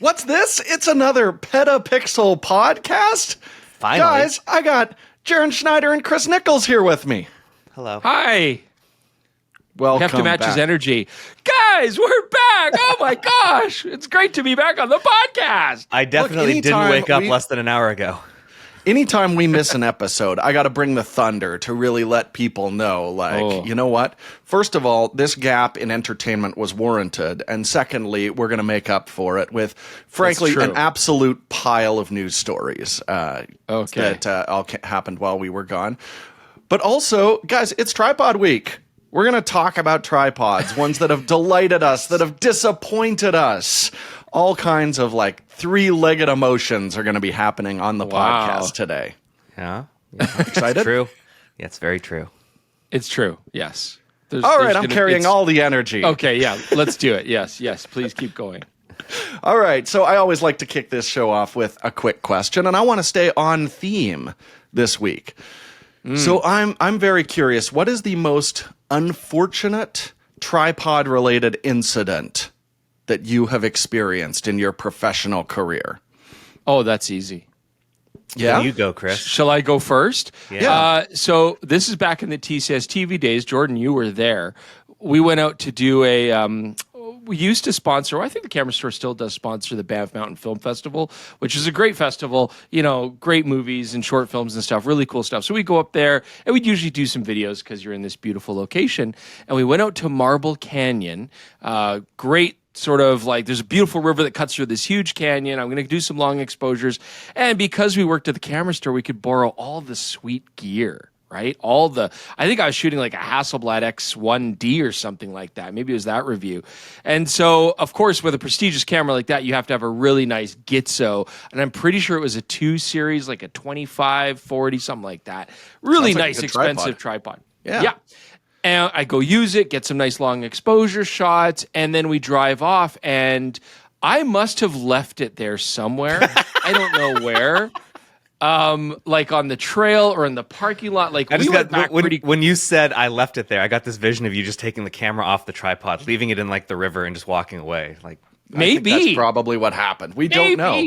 What's this? It's another PetaPixel podcast? Finally. Guys, I got Jaron Schneider and Chris Nichols here with me. Hello. Hi. Welcome We have to match back. his energy. Guys, we're back. Oh my gosh. It's great to be back on the podcast. I definitely didn't wake up less than an hour ago. Anytime we miss an episode, I got to bring the thunder to really let people know, you know what? First of all, this gap in entertainment was warranted. And secondly, we're going to make up for it with, frankly, an absolute pile of news stories that all happened while we were gone. But also, guys, it's Tripod Week. We're going to talk about tripods, ones that have delighted us, that have disappointed us. All kinds of three-legged emotions are going to be happening on the podcast today. Yeah. Excited? It's true. Yeah, it's very true. It's true. Yes. All right, I'm carrying all the energy. Okay, yeah. Let's do it. Yes. Please keep going. All right, so I always like to kick this show off with a quick question, and I want to stay on theme this week. So I'm very curious. What is the most unfortunate tripod-related incident that you have experienced in your professional career? Oh, that's easy. Yeah? You go, Chris. Shall I go first? Yeah. So this is back in the TCS TV days. Jordan, you were there. We went out to do we used to sponsor, I think the Camera Store still does sponsor the Banff Mountain Film Festival, which is a great festival, great movies and short films and stuff, really cool stuff. So we go up there and we'd usually do some videos because you're in this beautiful location. And we went out to Marble Canyon, great sort of there's a beautiful river that cuts through this huge canyon. I'm going to do some long exposures. And because we worked at the Camera Store, we could borrow all the sweet gear. Right? I think I was shooting a Hasselblad X1D or something like that. Maybe it was that review. And so, of course, with a prestigious camera like that, you have to have a really nice Gitzo. And I'm pretty sure it was a 2 series, like a 25, 40, something like that. Really nice, expensive tripod. Yeah. And I go use it, get some nice long exposure shots, and then we drive off, and I must have left it there somewhere. I don't know where. On the trail or in the parking lot. When you said I left it there, I got this vision of you just taking the camera off the tripod, leaving it in the river, and just walking away. Maybe that's probably what happened. We don't know.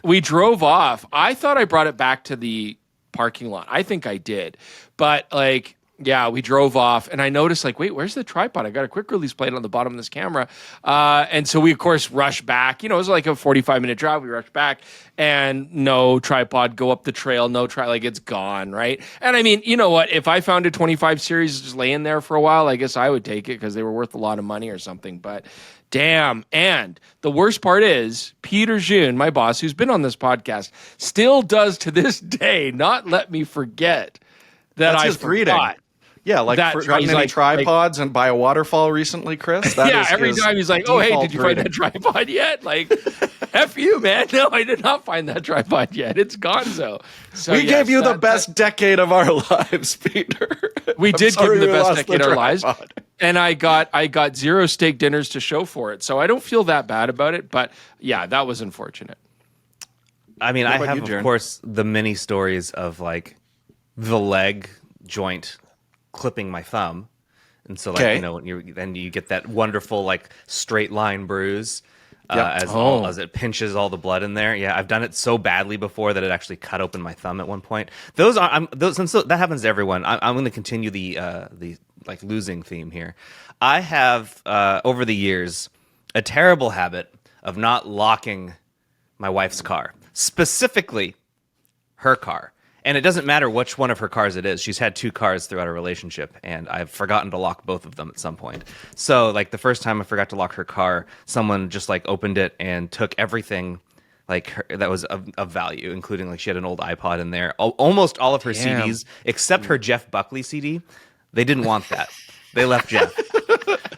We drove off. I thought I brought it back to the parking lot. I think I did, but we drove off, and I noticed, wait, where's the tripod? I got a quick release plate on the bottom of this camera. And so we, of course, rushed back. It was like a 45-minute drive. We rushed back, and no tripod, go up the trail, it's gone, right? And I mean, you know what? If I found a 25 series just laying there for a while, I guess I would take it because they were worth a lot of money or something. But damn. And the worst part is, Peter June, my boss, who's been on this podcast, still does to this day not let me forget that I forgot. Yeah, gotten any tripods and by a waterfall recently, Chris? Every time he's like, oh, hey, did you find that tripod yet? F you, man. No, I did not find that tripod yet. It's gonzo. So, we gave you the best decade of our lives, Peter. We did give you the best decade of our lives. And I got 0 steak dinners to show for it. So I don't feel that bad about it. But yeah, that was unfortunate. I mean, I have, of course, the many stories of the leg joint clipping my thumb, and so when you get that wonderful straight line bruise as it pinches all the blood in there. Yeah, I've done it so badly before that it actually cut open my thumb at one point. Since that happens to everyone, I'm going to continue the losing theme here. I have over the years a terrible habit of not locking my wife's car, specifically her car. And it doesn't matter which one of her cars it is. She's had 2 cars throughout our relationship, and I've forgotten to lock both of them at some point. So, the first time I forgot to lock her car, someone just, opened it and took everything, that was of value, including, she had an old iPod in there. Almost all of her CDs, except her Jeff Buckley CD, they didn't want that. They left Jeff.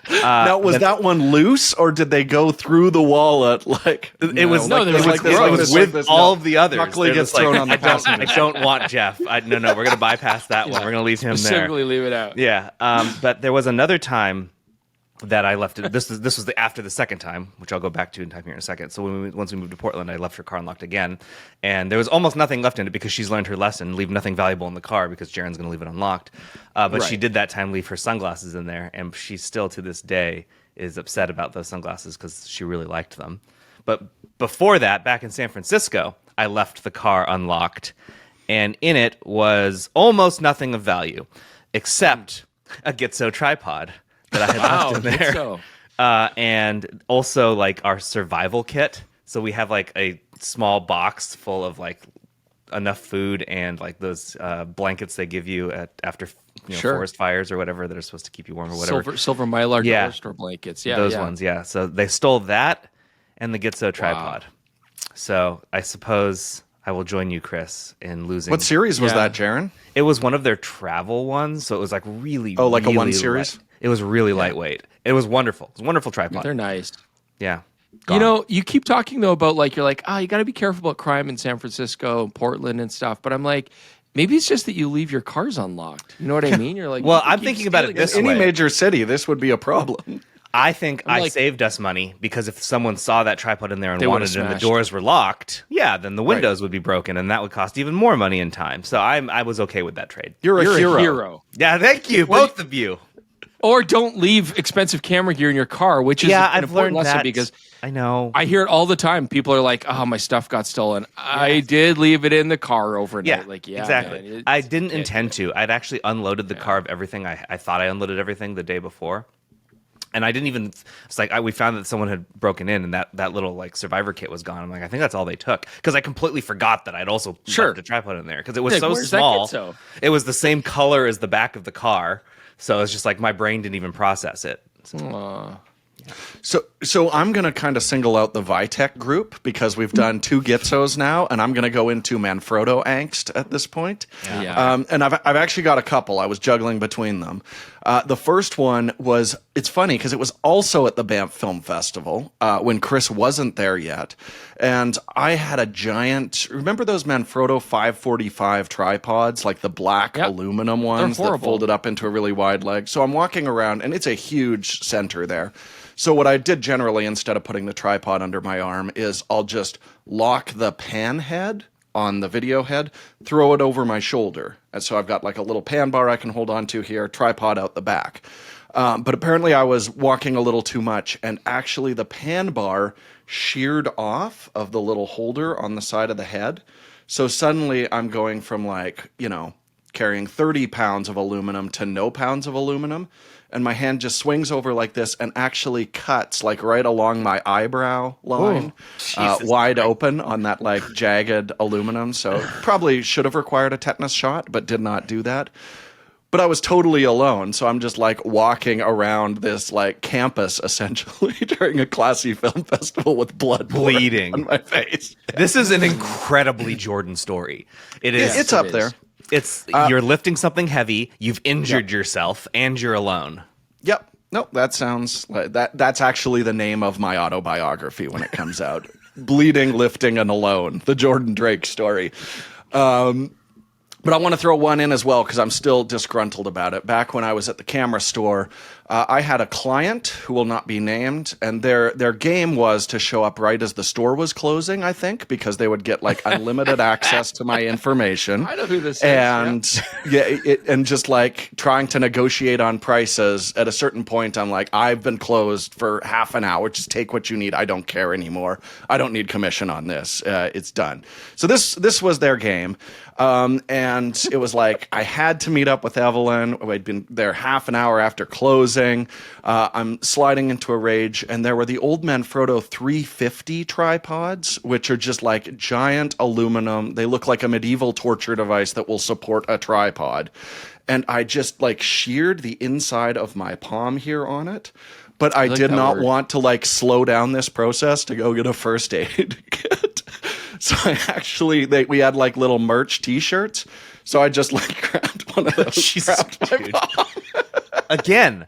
Now, was that one loose, or did they go through the wallet? It was with all of the others. Buckley gets thrown on the I don't want Jeff. No, we're going to bypass that one. We're going to leave him there. Specifically leave it out. Yeah, but there was another time that I left it. This was after the second time, which I'll go back to in time here in a second. So once we moved to Portland, I left her car unlocked again, and there was almost nothing left in it because she's learned her lesson: leave nothing valuable in the car because Jaron's going to leave it unlocked. But she did that time leave her sunglasses in there, and she still to this day is upset about those sunglasses because she really liked them. But before that, back in San Francisco, I left the car unlocked, and in it was almost nothing of value, except a Gitzo tripod that I had left in there. Gitzo. And also like our survival kit. So we have like a small box full of like enough food and like those blankets they give you after forest fires or whatever that are supposed to keep you warm or whatever. Silver Mylar dollar store blankets. Yeah, those ones. Yeah. So they stole that and the Gitzo tripod. So I suppose I will join you, Chris, in losing. What series was that, Jaron? It was one of their travel ones. So it was like really, like really a one series? It was really lightweight. It was wonderful. It was a wonderful tripod. They're nice. Yeah. You know, you keep talking though about like, you're like, you got to be careful about crime in San Francisco and Portland and stuff. But I'm like, maybe it's just that you leave your cars unlocked. You know what I mean? You're like, well, I'm thinking about it this way. In any major city, this would be a problem. I think I saved us money because if someone saw that tripod in there and wanted it and the doors were locked, then the windows would be broken and that would cost even more money and time. So I was okay with that trade. You're a hero. Yeah, thank you, both of you. Or don't leave expensive camera gear in your car, which is an important lesson because I know. I hear it all the time. People are like, "Oh, my stuff got stolen." I did leave it in the car overnight. Exactly. Man, I didn't intend to. I'd actually unloaded the car of everything. I thought I unloaded everything the day before. And I didn't even. It's like we found that someone had broken in, and that little like survivor kit was gone. I'm like, I think that's all they took because I completely forgot that I'd also left a tripod in there because it was so small. It was the same color as the back of the car, so it's just like my brain didn't even process it. So I'm going to kind of single out the Vitek group because we've done 2 Gitzos now, and I'm going to go into Manfrotto angst at this point. And I've actually got a couple. I was juggling between them. The first one was, it's funny because it was also at the Banff Film Festival when Chris wasn't there yet. And I had a giant, remember those Manfrotto 545 tripods, like the black aluminum ones that folded up into a really wide leg? So I'm walking around, and it's a huge center there. So what I did generally, instead of putting the tripod under my arm, is I'll just lock the pan head on the video head, throw it over my shoulder. And so I've got like a little pan bar I can hold on to here, tripod out the back. But apparently I was walking a little too much, and actually the pan bar sheared off of the little holder on the side of the head. So suddenly I'm going from like, carrying 30 pounds of aluminum to no pounds of aluminum. And my hand just swings over like this and actually cuts like right along my eyebrow line, wide open on that like jagged aluminum. So probably should have required a tetanus shot, but did not do that. But I was totally alone. So I'm just like walking around this like campus essentially during a classy film festival with blood bleeding on my face. This is an incredibly Jordan story. It is. It's up there. It's you're lifting something heavy, you've injured yourself, and you're alone. Yep. No, that sounds like that's actually the name of my autobiography when it comes out. Bleeding, lifting, and alone. The Jordan Drake story. But I want to throw one in as well because I'm still disgruntled about it. Back when I was at the camera store, I had a client who will not be named, and their game was to show up right as the store was closing, I think, because they would get like unlimited access to my information. I know who this is. And and just like trying to negotiate on prices. At a certain point, I'm like, I've been closed for half an hour. Just take what you need. I don't care anymore. I don't need commission on this. It's done. So this was their game. And it was like I had to meet up with Evelyn. I'd been there half an hour after closing. I'm sliding into a rage, and there were the old Manfrotto 350 tripods, which are just like giant aluminum. They look like a medieval torture device that will support a tripod. And I just like sheared the inside of my palm here on it. But I did not want to like slow down this process to go get a first aid kit. So we had like little merch T-shirts. So I just like grabbed one of those, strapped my palm. Again,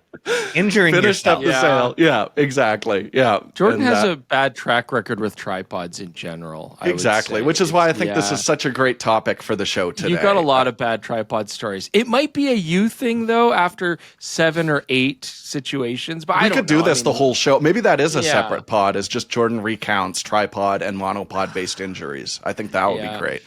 injuring finished yourself. Up the sale. Yeah, exactly. Yeah, Jordan has a bad track record with tripods in general. Exactly, which is why I think this is such a great topic for the show today. You've got a lot of bad tripod stories. It might be a you thing though, after 7 or 8 situations. But we could do this the whole show. Maybe that is a separate pod. Is just Jordan recounts tripod and monopod based injuries. I think that would be great.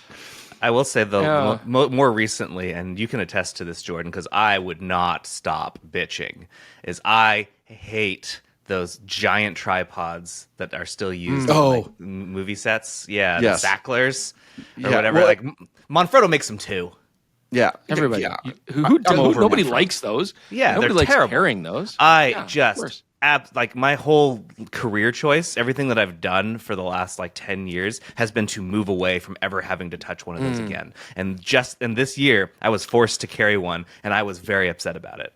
I will say, though, more recently, and you can attest to this, Jordan, because I would not stop bitching, is I hate those giant tripods that are still used Oh. in movie sets. Yeah, Yes. the Sacklers or Yeah, whatever. well- Like Manfrotto makes them too. Yeah, Everybody. Yeah. Nobody likes those. Yeah, nobody they're likes terrible. carrying those. I Yeah, of just course. like my whole career choice, everything that I've done for the last like 10 years has been to move away from ever having to touch one of those again. And just in this year, I was forced to carry one, and I was very upset about it.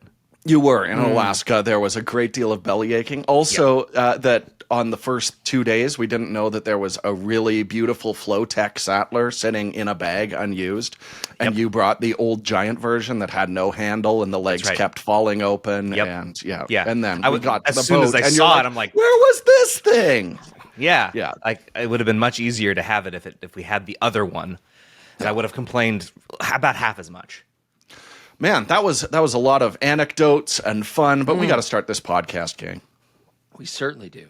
You were. In Alaska, there was a great deal of belly aching. Also, that on the first 2 days, we didn't know that there was a really beautiful Flowtech Sattler sitting in a bag unused. And you brought the old giant version that had no handle and the legs kept falling open. Yep. And Yeah. And then we got to as the soon boat, as I and saw you're it, I'm like, where was this thing? yeah. Yeah. Like it would have been much easier to have it if we had the other one. I would have complained about half as much. Man, that was a lot of anecdotes and fun, but we got to start this podcast, gang. We certainly do.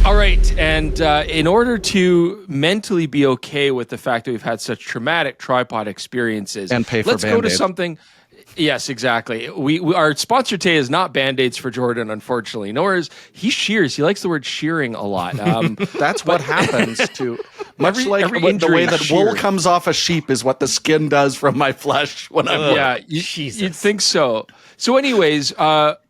All right, and in order to mentally be okay with the fact that we've had such traumatic tripod experiences, And pay for let's go to Band-Aids. something. Yes, exactly. We our sponsor today is not Band-Aids for Jordan, unfortunately. Nor is he shears. He likes the word shearing a lot. That's what happens to much Every like the injury way is that wool sheared. comes off a sheep is what the skin does from my flesh when I'm Yeah, you'd think so. So anyways,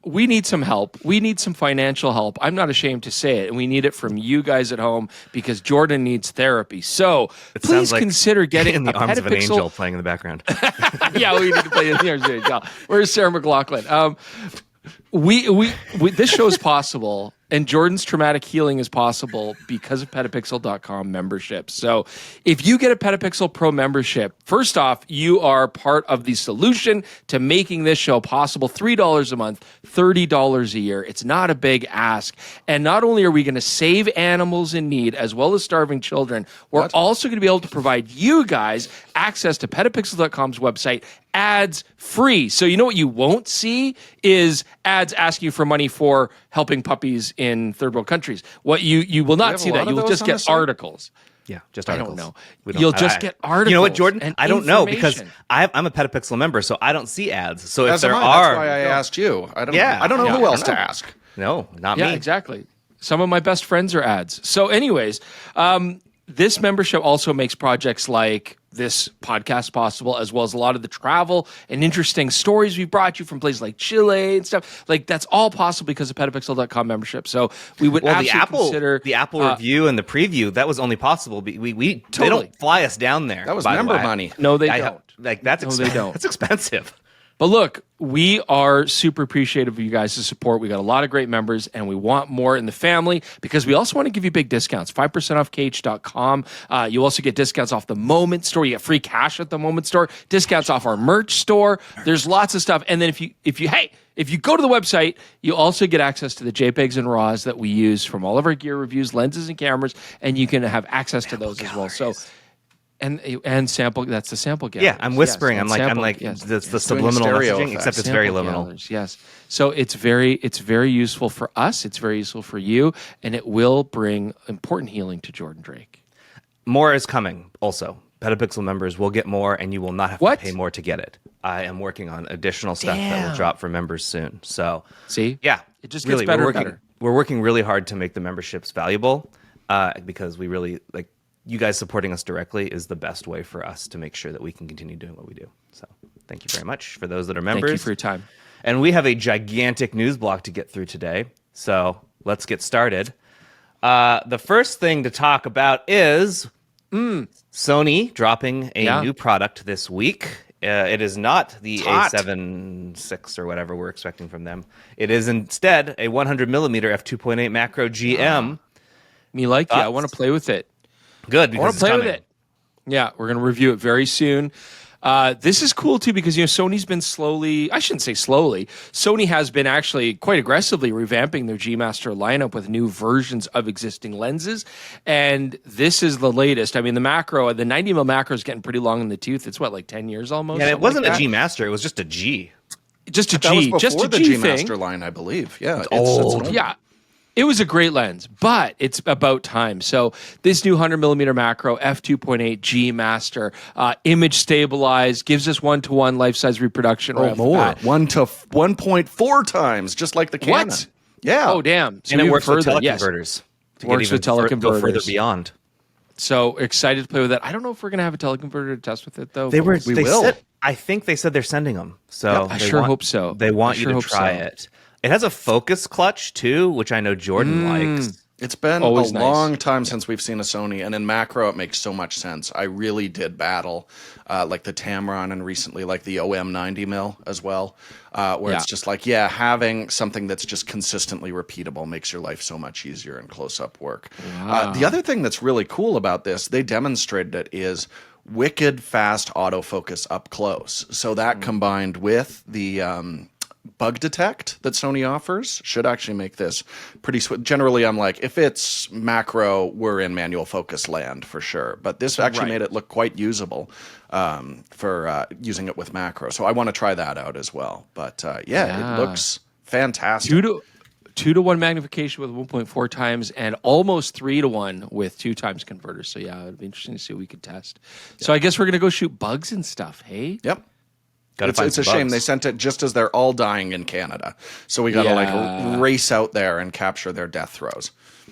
we need some help. We need some financial help. I'm not ashamed to say it. And we need it from you guys at home because Jordan needs therapy. So please sounds like consider getting in the a arms of an PetaPixel. angel playing in the background. Yeah, we need to play in the arms of an angel. Where's Sarah McLachlan? We this show is possible, and Jordan's traumatic healing is possible because of PetaPixel.com membership. So if you get a PetaPixel Pro membership, first off, you are part of the solution to making this show possible. $3 a month, $30 a year. It's not a big ask. And not only are we going to save animals in need as well as starving children, we're also going to be able to provide you guys access to PetaPixel.com's website ads free. So you know what you won't see is ads asking you for money for helping puppies in third world countries. What you will not have see a lot that. of You'll those just on the get site? articles. Yeah, just I articles. don't know. We don't- You'll just get articles. You know what, Jordan? and I don't know because information. I'm a PetaPixel member, so I don't see ads. So if As there am I. are, That's why I asked you. I don't Yeah. know Yeah, who I else don't to know. ask. no, not Yeah, me. exactly. Some of my best friends are ads. So anyways, this membership also makes projects like this podcast possible, as well as a lot of the travel and interesting stories we brought you from places like Chile and stuff. Like that's all possible because of PetaPixel.com membership. So we would Well, the absolutely consider the Apple review and the preview that was only possible. We they Totally. don't fly us down there. That was by the member way. money. No, they I- don't. Like that's No, they don't. That's expensive. But look, we are super appreciative of you guys' support. We got a lot of great members, and we want more in the family because we also want to give you big discounts. 5% off KH.com. You also get discounts off the Moment store. You get free cash at the Moment store. Discounts off our merch store. There's lots of stuff. And then if you go to the website, you also get access to the JPEGs and RAWs that we use from all of our gear reviews, lenses and cameras, and you can have access to those as well. So. And sample. That's the sample galleries. Yeah, I'm whispering. Yes, I'm and like yes. that's the doing subliminal stereo messaging, effects. except it's very Sample liminal. galleries, yes. So it's very useful for us. It's very useful for you, and it will bring important healing to Jordan Drake. More is coming. Also, PetaPixel members will get more, and you will not have What? to pay more to get it. I am working on additional stuff that will drop for members soon. So, See? yeah, It just really, gets better we're and working, better. We're working really hard to make the memberships valuable because we really like you guys supporting us directly is the best way for us to make sure that we can continue doing what we do. So, thank you very much for those that are members. Thank you for your time. And we have a gigantic news block to get through today. So let's get started. The first thing to talk about is Sony dropping a new product this week. It is not the A7 6 or whatever we're expecting from them. It is instead a 100 millimeter f2.8 macro GM. Me like you. I want to play with it. Good, I because want it's to play with coming. it. Yeah, we're going to review it very soon. This is cool too because Sony's been I shouldn't say slowly. Sony has been actually quite aggressively revamping their G Master lineup with new versions of existing lenses, and this is the latest. I mean, the 90mm macro is getting pretty long in the tooth. It's like 10 years almost. Yeah, it wasn't a G Master; it was just a G. Just a G. G. That was just before a the G G thing. Master line, I believe. Yeah, it's old. Yeah. It was a great lens, but it's about time. So this new 100mm macro f2.8 G Master, image stabilized, gives us 1-to-1 life-size reproduction. Or more, 1 to 1.4 times, just like the Canon. What? Yeah. Oh, damn. So and it works with teleconverters. Yes. Works with teleconverters. Go further beyond. So excited to play with that. I don't know if we're going to have a teleconverter to test with it, though. We will. I think they said they're sending them. So I sure hope so. They want you to try it. It has a focus clutch, too, which I know Jordan likes. It's been always a long time since we've seen a Sony, and in macro, it makes so much sense. I really did battle like the Tamron and recently like the OM 90mm as well, where it's just like, having something that's just consistently repeatable makes your life so much easier in close-up work. Wow. The other thing that's really cool about this, they demonstrated it, is wicked fast autofocus up close. So that combined with the bug detect that Sony offers should actually make this pretty swift. Generally, I'm like, if it's macro, we're in manual focus land for sure. But this actually made it look quite usable for using it with macro. So I want to try that out as well. But it looks fantastic. 2-to-1 magnification with 1.4 times and almost 3-to-1 with 2 times converters. So it'd be interesting to see what we could test. Yeah. So I guess we're going to go shoot bugs and stuff, hey? Yep. It's a shame they sent it just as they're all dying in Canada, so we got to race out there and capture their death throes.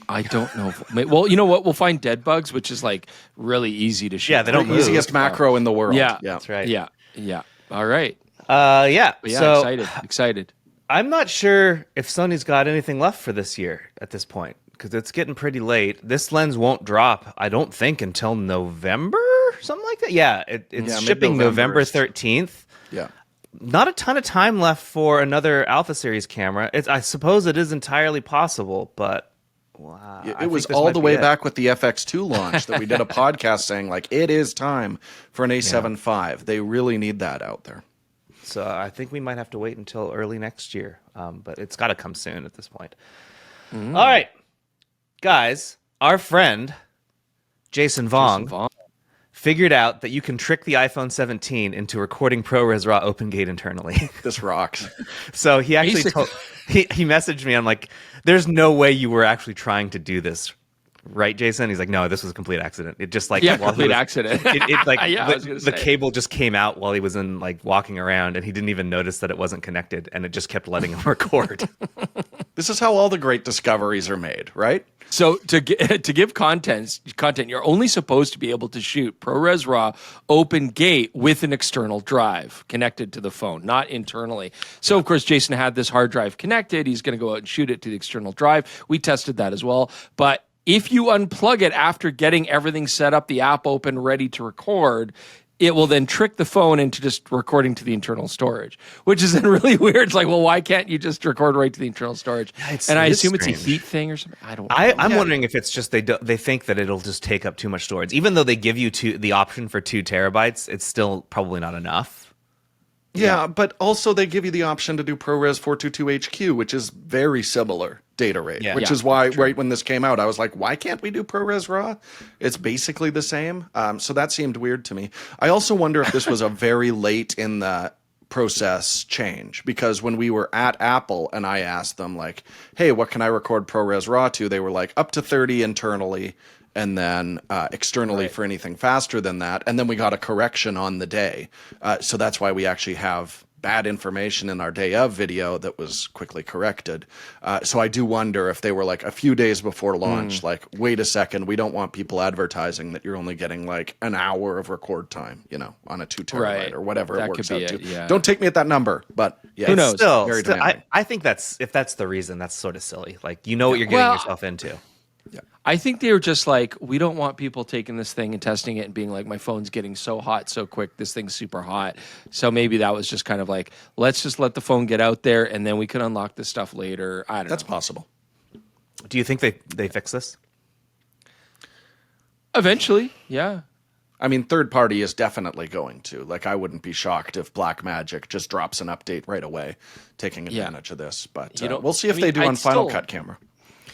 I don't know. Well, you know what? We'll find dead bugs, which is like really easy to shoot. Yeah, they don't the easiest macro in the world. Yeah, that's right. Yeah. All right. So excited. I'm not sure if Sony's got anything left for this year at this point because it's getting pretty late. This lens won't drop, I don't think, until November, something like that. Yeah, it's shipping November 13th. Yeah. Not a ton of time left for another Alpha Series camera. I suppose it is entirely possible, but wow. It was all the way back with the FX2 launch that we did a podcast saying, like, it is time for an A7 V. They really need that out there. So I think we might have to wait until early next year, but it's got to come soon at this point. All right, guys, our friend Jason Vong figured out that you can trick the iPhone 17 into recording ProRes RAW OpenGate internally. This rocks. So he actually he messaged me. I'm like, there's no way you were actually trying to do this, right, Jason? He's like, no, this was a complete accident. It just like accident. It like the cable just came out while he was in like walking around, and he didn't even notice that it wasn't connected, and it just kept letting him record. This is how all the great discoveries are made, right? So to give content, you're only supposed to be able to shoot ProRes RAW OpenGate with an external drive connected to the phone, not internally. So, of course, Jason had this hard drive connected. He's going to go out and shoot it to the external drive. We tested that as well. But if you unplug it after getting everything set up, the app open, ready to record, it will then trick the phone into just recording to the internal storage, which is then really weird. It's like, well, why can't you just record right to the internal storage? And I assume it's a heat thing or something. I don't know. I'm wondering if it's just they think that it'll just take up too much storage. Even though they give you the option for 2 terabytes, it's still probably not enough. Yeah, but also they give you the option to do ProRes 422 HQ, which is very similar data rate, which is why right when this came out, I was like, why can't we do ProRes RAW? It's basically the same. So that seemed weird to me. I also wonder if this was a very late in the process change, because when we were at Apple and I asked them like, hey, what can I record ProRes RAW to? They were like up to 30 internally, and then externally for anything faster than that. And then we got a correction on the day. So that's why we actually have bad information in our day of video that was quickly corrected. So I do wonder if they were like a few days before launch, like, wait a second, we don't want people advertising that you're only getting like an hour of record time, on a 2 terabyte or whatever it works out to. Yeah. Don't take me at that number, but who knows? Still, I think if that's the reason, that's sort of silly. Like, you know what you're getting yourself into. Yeah. I think they were just like, we don't want people taking this thing and testing it and being like, my phone's getting so hot so quick, this thing's super hot. So maybe that was just kind of like, let's just let the phone get out there and then we can unlock this stuff later. I don't know. That's possible. Do you think they fix this? Eventually, yeah. I mean, third party is definitely going to. Like, I wouldn't be shocked if Blackmagic just drops an update right away, taking advantage of this. But we'll see if they do on Final Cut camera.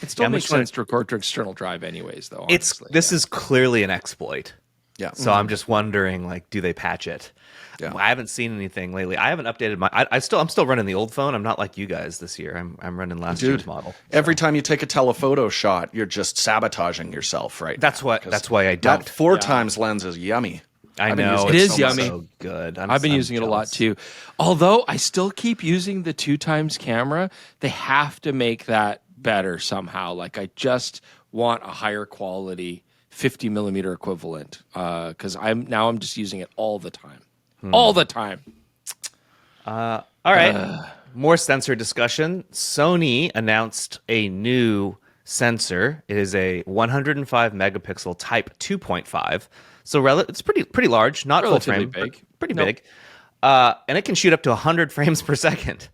It still makes sense to record to external drive anyways, though. This is clearly an exploit. Yeah. So I'm just wondering, like, do they patch it? Yeah. I haven't seen anything lately. I haven't updated my. I'm still running the old phone. I'm not like you guys this year. I'm running last year's model. So. Every time you take a telephoto shot, you're just sabotaging yourself, right? That's why I don't. That 4x lens is yummy. I know it is yummy. So good. I've been using it a lot too. Although I still keep using the 2x camera, they have to make that better somehow. Like I just want a higher quality 50 millimeter equivalent because I'm just using it all the time. All the time. All right. More sensor discussion. Sony announced a new sensor. It is a 105 megapixel Type 2.5. So it's pretty large, not relatively full frame, big. Pretty big. And it can shoot up to 100 frames per second.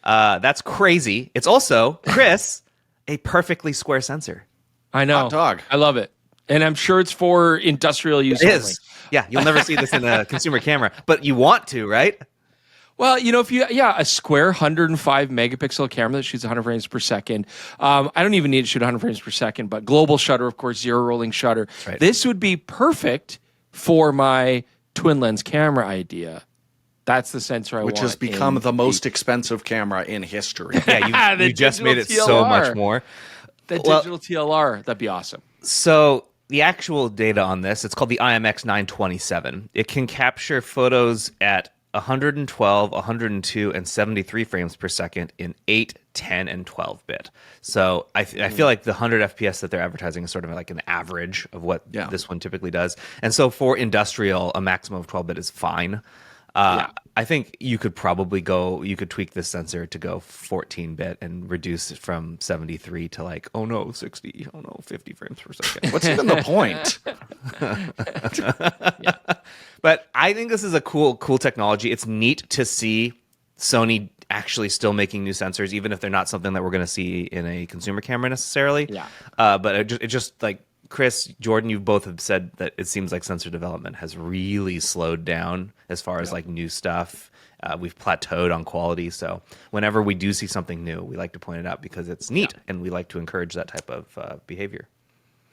That's crazy. It's also, Chris, a perfectly square sensor. I know. Hot dog. I love it. And I'm sure it's for industrial use only. It is. Yeah, you'll never see this in a consumer camera, but you want to, right? Well, if a square 105 megapixel camera that shoots 100 frames per second. I don't even need to shoot 100 frames per second, but global shutter, of course, zero rolling shutter. Right. This would be perfect for my twin lens camera idea. That's the sensor I want. Which has become the most expensive camera in history. Yeah, you just made it so much more. The digital TLR, that'd be awesome. So the actual data on this, it's called the IMX 927. It can capture photos at 112, 102, and 73 frames per second in 8, 10, and 12 bit. So I feel like the 100 FPS that they're advertising is sort of like an average of what this one typically does. And so for industrial, a maximum of 12 bit is fine. I think you could tweak this sensor to go 14-bit and reduce it from 73 to 60, 50 frames per second. What's even the point? But I think this is a cool technology. It's neat to see Sony actually still making new sensors, even if they're not something that we're going to see in a consumer camera necessarily. Yeah. But it just like, Chris, Jordan, you both have said that it seems like sensor development has really slowed down as far as new stuff. We've plateaued on quality. So whenever we do see something new, we like to point it out because it's neat and we like to encourage that type of behavior.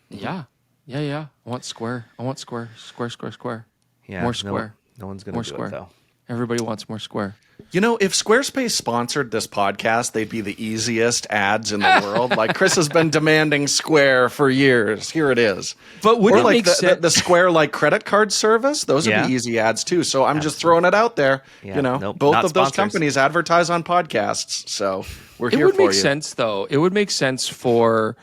Yeah. I want square. Square. Yeah. More square. No one's going to do it, though. Everybody wants more square. If Squarespace sponsored this podcast, they'd be the easiest ads in the world. Like Chris has been demanding Square for years. Here it is. But would it make sense? The Square credit card service? Those would be easy ads too. So I'm just throwing it out there. Yeah. Both of those companies advertise on podcasts. So we're here for you. It would make sense though. It would make sense for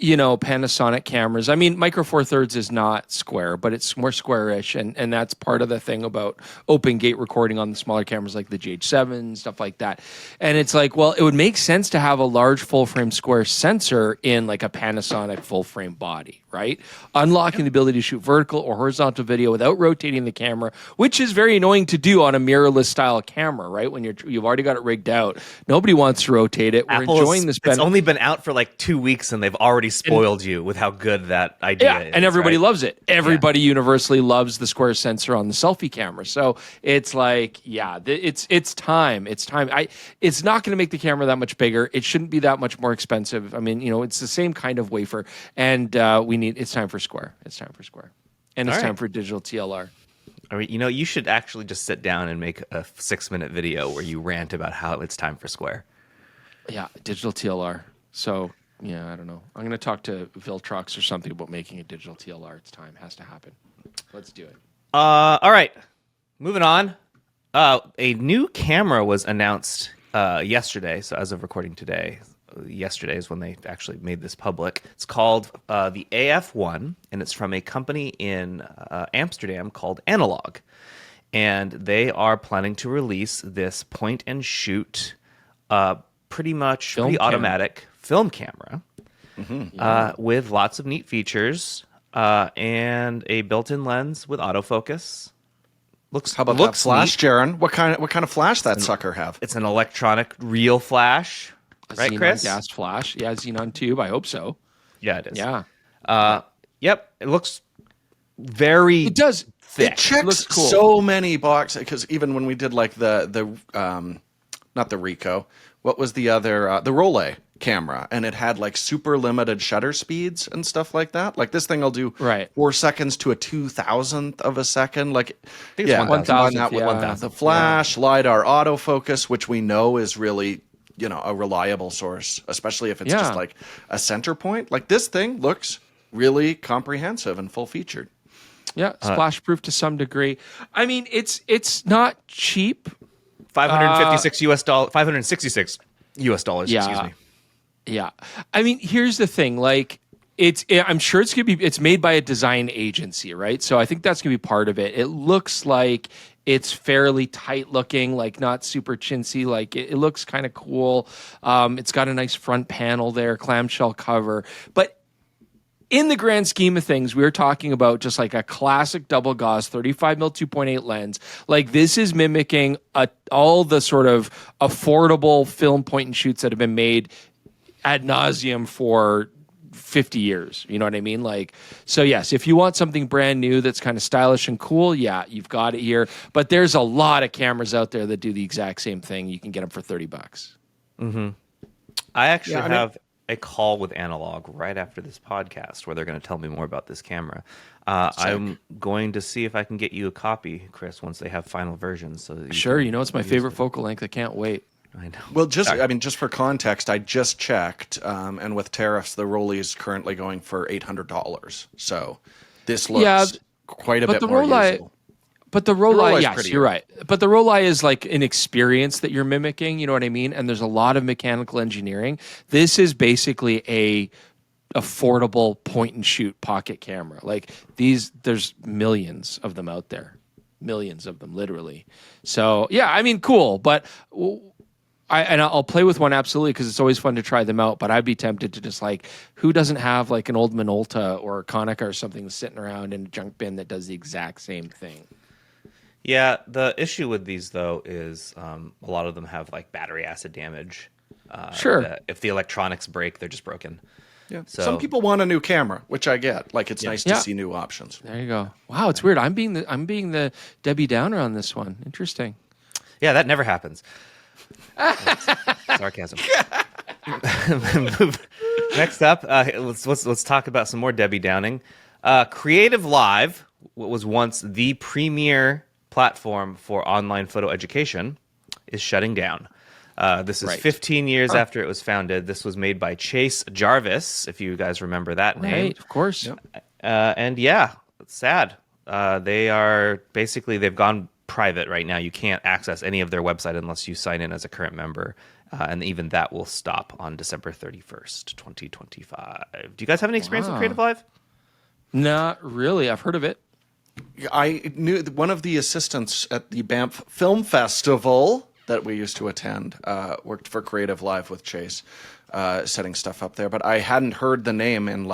Panasonic cameras. I mean, Micro Four Thirds is not square, but it's more squarish, and that's part of the thing about open gate recording on the smaller cameras like the GH7, stuff like that. And it's like, well, it would make sense to have a large full frame square sensor in like a Panasonic full frame body, right? Unlocking the ability to shoot vertical or horizontal video without rotating the camera, which is very annoying to do on a mirrorless style camera, right? When you've already got it rigged out, nobody wants to rotate it. We're enjoying this. It's only been out for 2 weeks, and they've already spoiled you with how good that idea is. And everybody loves it. Everybody universally loves the square sensor on the selfie camera. So it's like, it's time. It's time. It's not going to make the camera that much bigger. It shouldn't be that much more expensive. I mean, it's the same kind of wafer, and it's time for square. It's time for square, and it's time for digital TLR. I mean, you should actually just sit down and make a 6-minute video where you rant about how it's time for square. Yeah, digital TLR. So. Yeah, I don't know. I'm going to talk to Viltrox or something about making a digital TLR. It's time. It has to happen. Let's do it. All right. Moving on. A new camera was announced yesterday. So as of recording today, yesterday is when they actually made this public. It's called the AF1, and it's from a company in Amsterdam called Analogue. And they are planning to release this point-and-shoot, pretty automatic film camera with lots of neat features and a built-in lens with autofocus. How about that flash, Jaron? What kind of flash that sucker have? It's an electronic real flash, right, Xenon Chris? Gas flash, Xenon tube. I hope so. Yeah, it is. Yeah. Yep. It looks very It does. thick. It checks cool. so many boxes, because even when we did like the not the Ricoh, what was the other, the Rolei camera, and it had like super limited shutter speeds and stuff like that. Like this thing will do 4 seconds to a 2,000th of a second. Like, I think it's 1,000th. With 1,000. The flash, LiDAR, autofocus, which we know is really, a reliable source, especially if it's just like a center point. Like this thing looks really comprehensive and full featured. Yeah, splash proof to some degree. I mean, it's not cheap. $566 US. Excuse me. Yeah, I mean, here's the thing. Like, I'm sure it's made by a design agency, right? So I think that's gonna be part of it. It looks like it's fairly tight looking, like not super chintzy. Like it looks kind of cool. It's got a nice front panel there, clamshell cover, but in the grand scheme of things, we were talking about just like a classic double gauze 35mm 2.8 lens. Like this is mimicking all the sort of affordable film point and shoots that have been made ad nauseum for 50 years. You know what I mean? Like, so yes, if you want something brand new that's kind of stylish and cool, yeah, you've got it here. But there's a lot of cameras out there that do the exact same thing. You can get them for $30. Mm-hmm. I actually have a call with Analogue right after this podcast where they're going to tell me more about this camera. I'm going to see if I can get you a copy, Chris, once they have final versions. So sure, it's my favorite focal length. I can't wait. I know. Well, just for context, I just checked, and with tariffs, the Rolei is currently going for $800. So this looks quite a bit more usable. But the Rolei, yes, you're right. But the Rolei is like an experience that you're mimicking, you know what I mean? And there's a lot of mechanical engineering. This is basically a affordable point and shoot pocket camera. Like there's millions of them out there. Millions of them, literally. So, yeah, I mean, cool. But I'll play with one absolutely because it's always fun to try them out. But I'd be tempted to just like, who doesn't have like an old Minolta or a Konica or something sitting around in a junk bin that does the exact same thing? Yeah, the issue with these though is a lot of them have like battery acid damage. Sure. If the electronics break, they're just broken. Yeah. So, some people want a new camera, which I get. Like it's nice to see new options. There you go. Wow, it's weird. I'm being the Debbie Downer on this one. Interesting. Yeah, that never happens. Sarcasm. Next up, let's talk about some more Debbie Downing. CreativeLive, what was once the premier platform for online photo education, is shutting down. This is 15 years after it was founded. This was made by Chase Jarvis, if you guys remember that name. Right, of course. Yep. And yeah, it's sad. They've gone private right now. You can't access any of their website unless you sign in as a current member. And even that will stop on December 31st, 2025. Do you guys have any experience with CreativeLive? Not really. I've heard of it. I knew one of the assistants at the Banff Film Festival that we used to attend worked for CreativeLive with Chase, setting stuff up there. But I hadn't heard the name in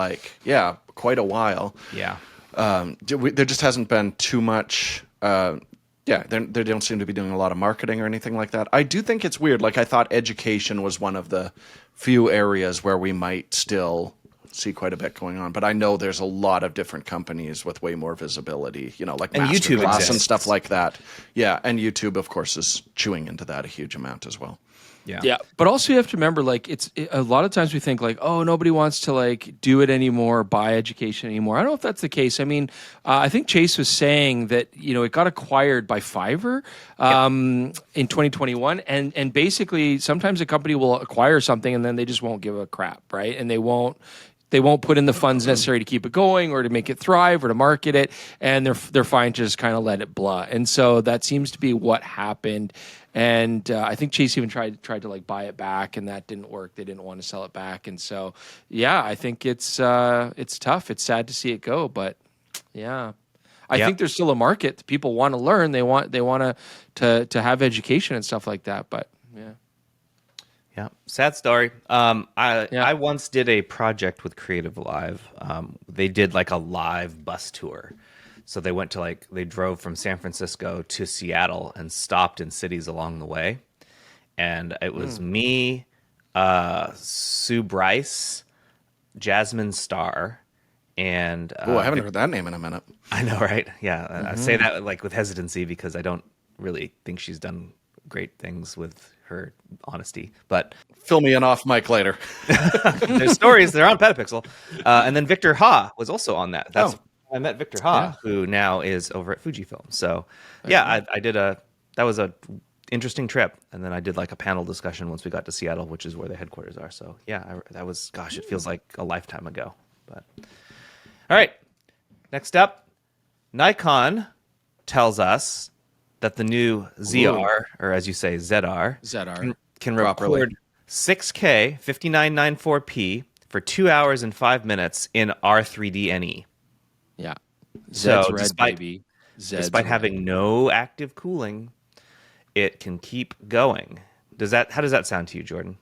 quite a while. Yeah. There just hasn't been too much. They don't seem to be doing a lot of marketing or anything like that. I do think it's weird. Like I thought education was one of the few areas where we might still see quite a bit going on. But I know there's a lot of different companies with way more visibility, like and YouTube Masterclass and stuff like that. Yeah, and YouTube, of course, is chewing into that a huge amount as well. Yeah. But also you have to remember, like, a lot of times we think like, oh, nobody wants to like do it anymore, buy education anymore. I don't know if that's the case. I mean, I think Chase was saying that, it got acquired by Fiverr in 2021. And basically sometimes a company will acquire something and then they just won't give a crap, right? And they won't put in the funds necessary to keep it going or to make it thrive or to market it, and they're fine to just kind of let it blah. And so that seems to be what happened. And I think Chase even tried to like buy it back, and that didn't work. They didn't want to sell it back, and so I think it's tough. It's sad to see it go, but I think there's still a market. People want to learn. They want to have education and stuff like that. But yeah, sad story. I once did a project with CreativeLive. They did like a live bus tour. So they went to they drove from San Francisco to Seattle and stopped in cities along the way. And it was me, Sue Bryce, Jasmine Starr, And I haven't heard that name in a minute. I know, right? Yeah, I say that like with hesitancy because I don't really think she's done great things with her honesty. But fill me in off mic later. There's stories. They're on PetaPixel. And then Victor Ha was also on that. I met Victor Ha, who now is over at Fujifilm. So I did that was a interesting trip. And then I did like a panel discussion once we got to Seattle, which is where the headquarters are. So that was, gosh, it feels like a lifetime ago. But all right, next up, Nikon tells us that the new ZR, or as you say, ZR, can record 6K 5994p for 2 hours and 5 minutes in R3D NE. Yeah. So red, baby. Despite having no active cooling, it can keep going. How does that sound to you, Jordan?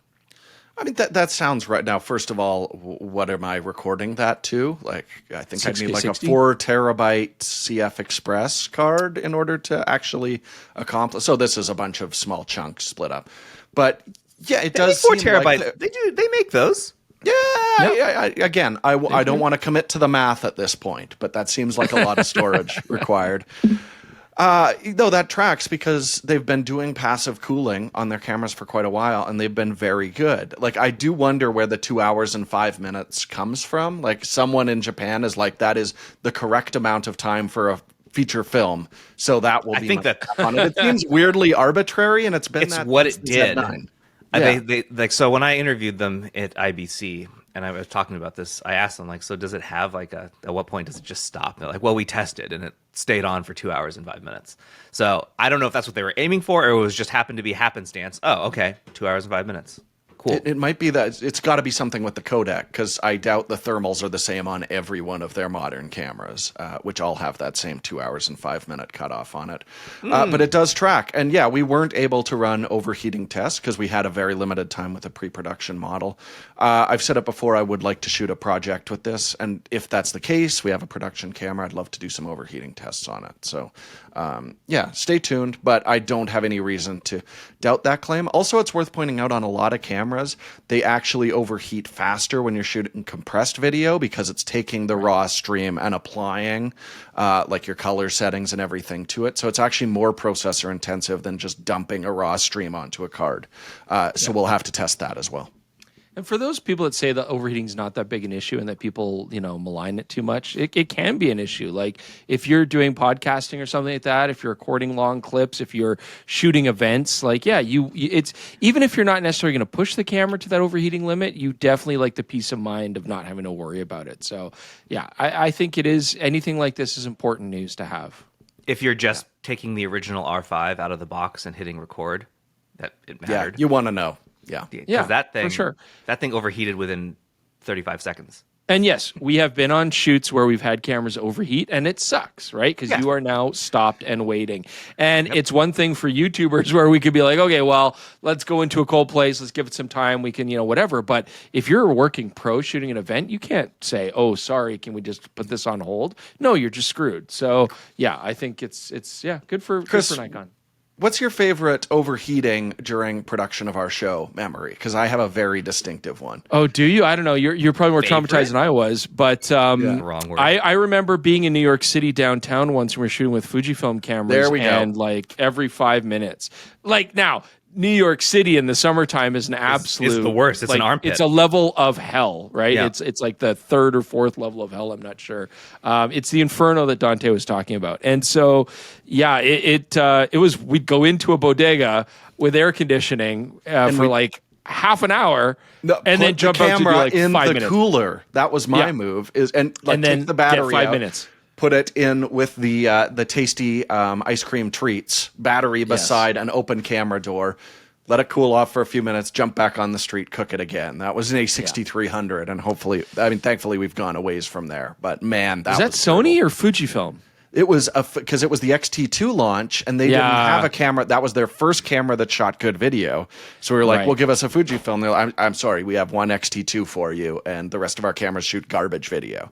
I mean, that sounds right. Now, first of all, what am I recording that to? Like, I think I'd need like a 4 terabyte CF Express card in order to actually accomplish. So this is a bunch of small chunks split up. But yeah, it does 4 seem terabytes. like They make those. Yeah, again, I don't want to commit to the math at this point, but that seems like a lot of storage required. Though that tracks because they've been doing passive cooling on their cameras for quite a while, and they've been very good. Like, I do wonder where the 2 hours and 5 minutes comes from. Like, someone in Japan is like, that is the correct amount of time for a feature film, so that will be. I think that on it. It seems weirdly arbitrary, and it's what it did. They so when I interviewed them at IBC and I was talking about this, I asked them, like, so does it have like at what point does it just stop? And they're like, well, we tested and it stayed on for 2 hours and 5 minutes. So I don't know if that's what they were aiming for or it was just happened to be happenstance. Oh, okay, 2 hours and 5 minutes. Cool. It might be that it's got to be something with the codec, because I doubt the thermals are the same on every one of their modern cameras, which all have that same 2 hours and 5 minute cutoff on it. But it does track. And yeah, we weren't able to run overheating tests because we had a very limited time with a pre-production model. I've said it before, I would like to shoot a project with this. And if that's the case, we have a production camera, I'd love to do some overheating tests on it. So stay tuned, but I don't have any reason to doubt that claim. Also, it's worth pointing out on a lot of cameras, they actually overheat faster when you're shooting compressed video because it's taking the raw stream and applying like your color settings and everything to it. So it's actually more processor intensive than just dumping a raw stream onto a card. So we'll have to test that as well. And for those people that say that overheating is not that big an issue and that people, malign it too much, it can be an issue. Like if you're doing podcasting or something like that, if you're recording long clips, if you're shooting events, like, it's even if you're not necessarily going to push the camera to that overheating limit, you definitely like the peace of mind of not having to worry about it. So yeah, I think it is, anything like this is important news to have. If you're just taking the original R5 out of the box and hitting record, that it mattered. Yeah, you want to know. Yeah, that thing, for sure. That thing overheated within 35 seconds. And yes, we have been on shoots where we've had cameras overheat, and it sucks, right? Because you are now stopped and waiting. And it's one thing for YouTubers where we could be like, okay, well, let's go into a cold place, let's give it some time, we can, whatever. But if you're a working pro shooting an event, you can't say, oh, sorry, can we just put this on hold? No, you're just screwed. So yeah, I think it's good for Nikon. What's your favorite overheating during production of our show memory? Because I have a very distinctive one. Oh, do you? I don't know. You're probably more traumatized than I was. But wrong word. I remember being in New York City downtown once when we were shooting with Fujifilm cameras. There we go. And like every 5 minutes. Like now, New York City in the summertime is an absolute... It's the worst. It's an armpit. It's a level of hell, right? Yeah. It's like the third or fourth level of hell. I'm not sure. It's the inferno that Dante was talking about. And so, yeah, it was... We'd go into a bodega with air conditioning for like half an hour and then jump out to do like in 5 the minutes. Cooler. That was my move. And then take the battery get 5 out. Minutes. Put it in with the tasty ice cream treats, battery beside an open camera door, let it cool off for a few minutes, jump back on the street, cook it again. That was an A6300, and thankfully we've gone a ways from there. But man, that was Sony or Fujifilm? It was because it was the XT2 launch, and they didn't have a camera. That was their first camera that shot good video. So we were like, well, give us a Fujifilm. They're like, I'm sorry, we have one XT2 for you, and the rest of our cameras shoot garbage video.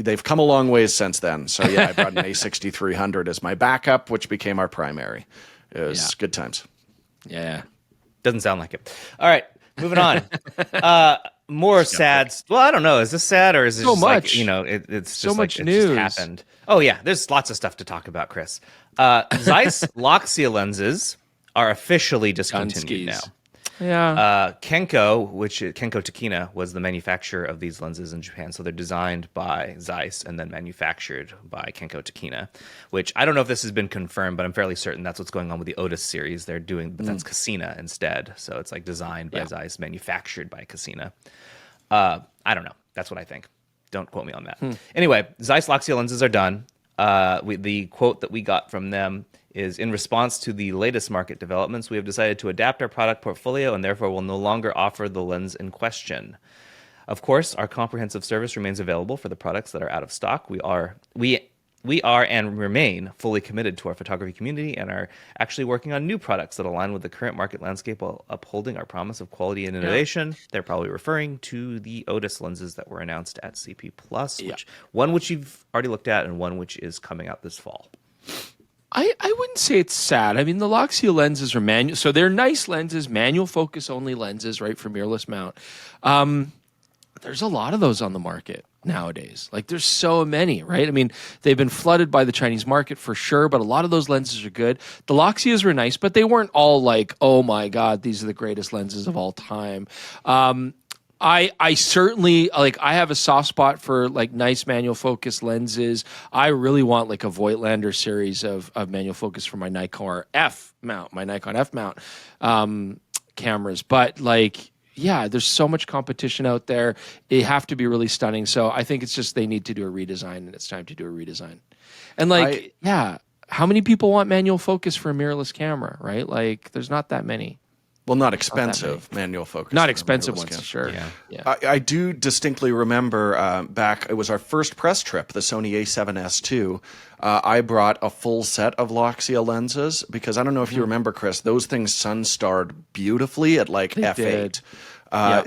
They've come a long ways since then. So yeah, I brought an A6300 as my backup, which became our primary. It was good times. Yeah. Doesn't sound like it. All right, moving on. more sad. Well, I don't know. Is this sad or is it so just much? Like, it's so just much like news. It just happened. Oh yeah, there's lots of stuff to talk about, Chris. Zeiss Loxia lenses are officially discontinued now. Yeah. Kenko Takina was the manufacturer of these lenses in Japan. So they're designed by Zeiss and then manufactured by Kenko Takina, which I don't know if this has been confirmed, but I'm fairly certain that's what's going on with the Otis series. They're doing, but that's Cassina instead. So it's like designed by Zeiss, manufactured by Cassina. I don't know. That's what I think. Don't quote me on that. Anyway, Zeiss Loxia lenses are done. The quote that we got from them is, in response to the latest market developments, we have decided to adapt our product portfolio and therefore will no longer offer the lens in question. Of course, our comprehensive service remains available for the products that are out of stock. We are and remain fully committed to our photography community and are actually working on new products that align with the current market landscape while upholding our promise of quality and innovation. They're probably referring to the Otis lenses that were announced at CP Plus, one which you've already looked at and one which is coming out this fall. I wouldn't say it's sad. I mean, the Loxia lenses are manual, so they're nice lenses, manual focus only lenses, right, for mirrorless mount. There's a lot of those on the market nowadays. Like, there's so many, right? I mean, they've been flooded by the Chinese market for sure, but a lot of those lenses are good. The Loxias were nice, but they weren't all like, oh my God, these are the greatest lenses of all time. I certainly, like, I have a soft spot for like nice manual focus lenses. I really want like a Voigtlander series of manual focus for my Nikon F mount cameras. But like, yeah, there's so much competition out there. They have to be really stunning. So I think it's just they need to do a redesign, and it's time to do a redesign. And like, how many people want manual focus for a mirrorless camera, right? Like, there's not that many. Well, not expensive manual focus. Not expensive ones, sure. Yeah. I do distinctly remember back, it was our first press trip, the Sony A7S II. I brought a full set of Loxia lenses because I don't know if you remember, Chris, those things sun-starred beautifully at like f8.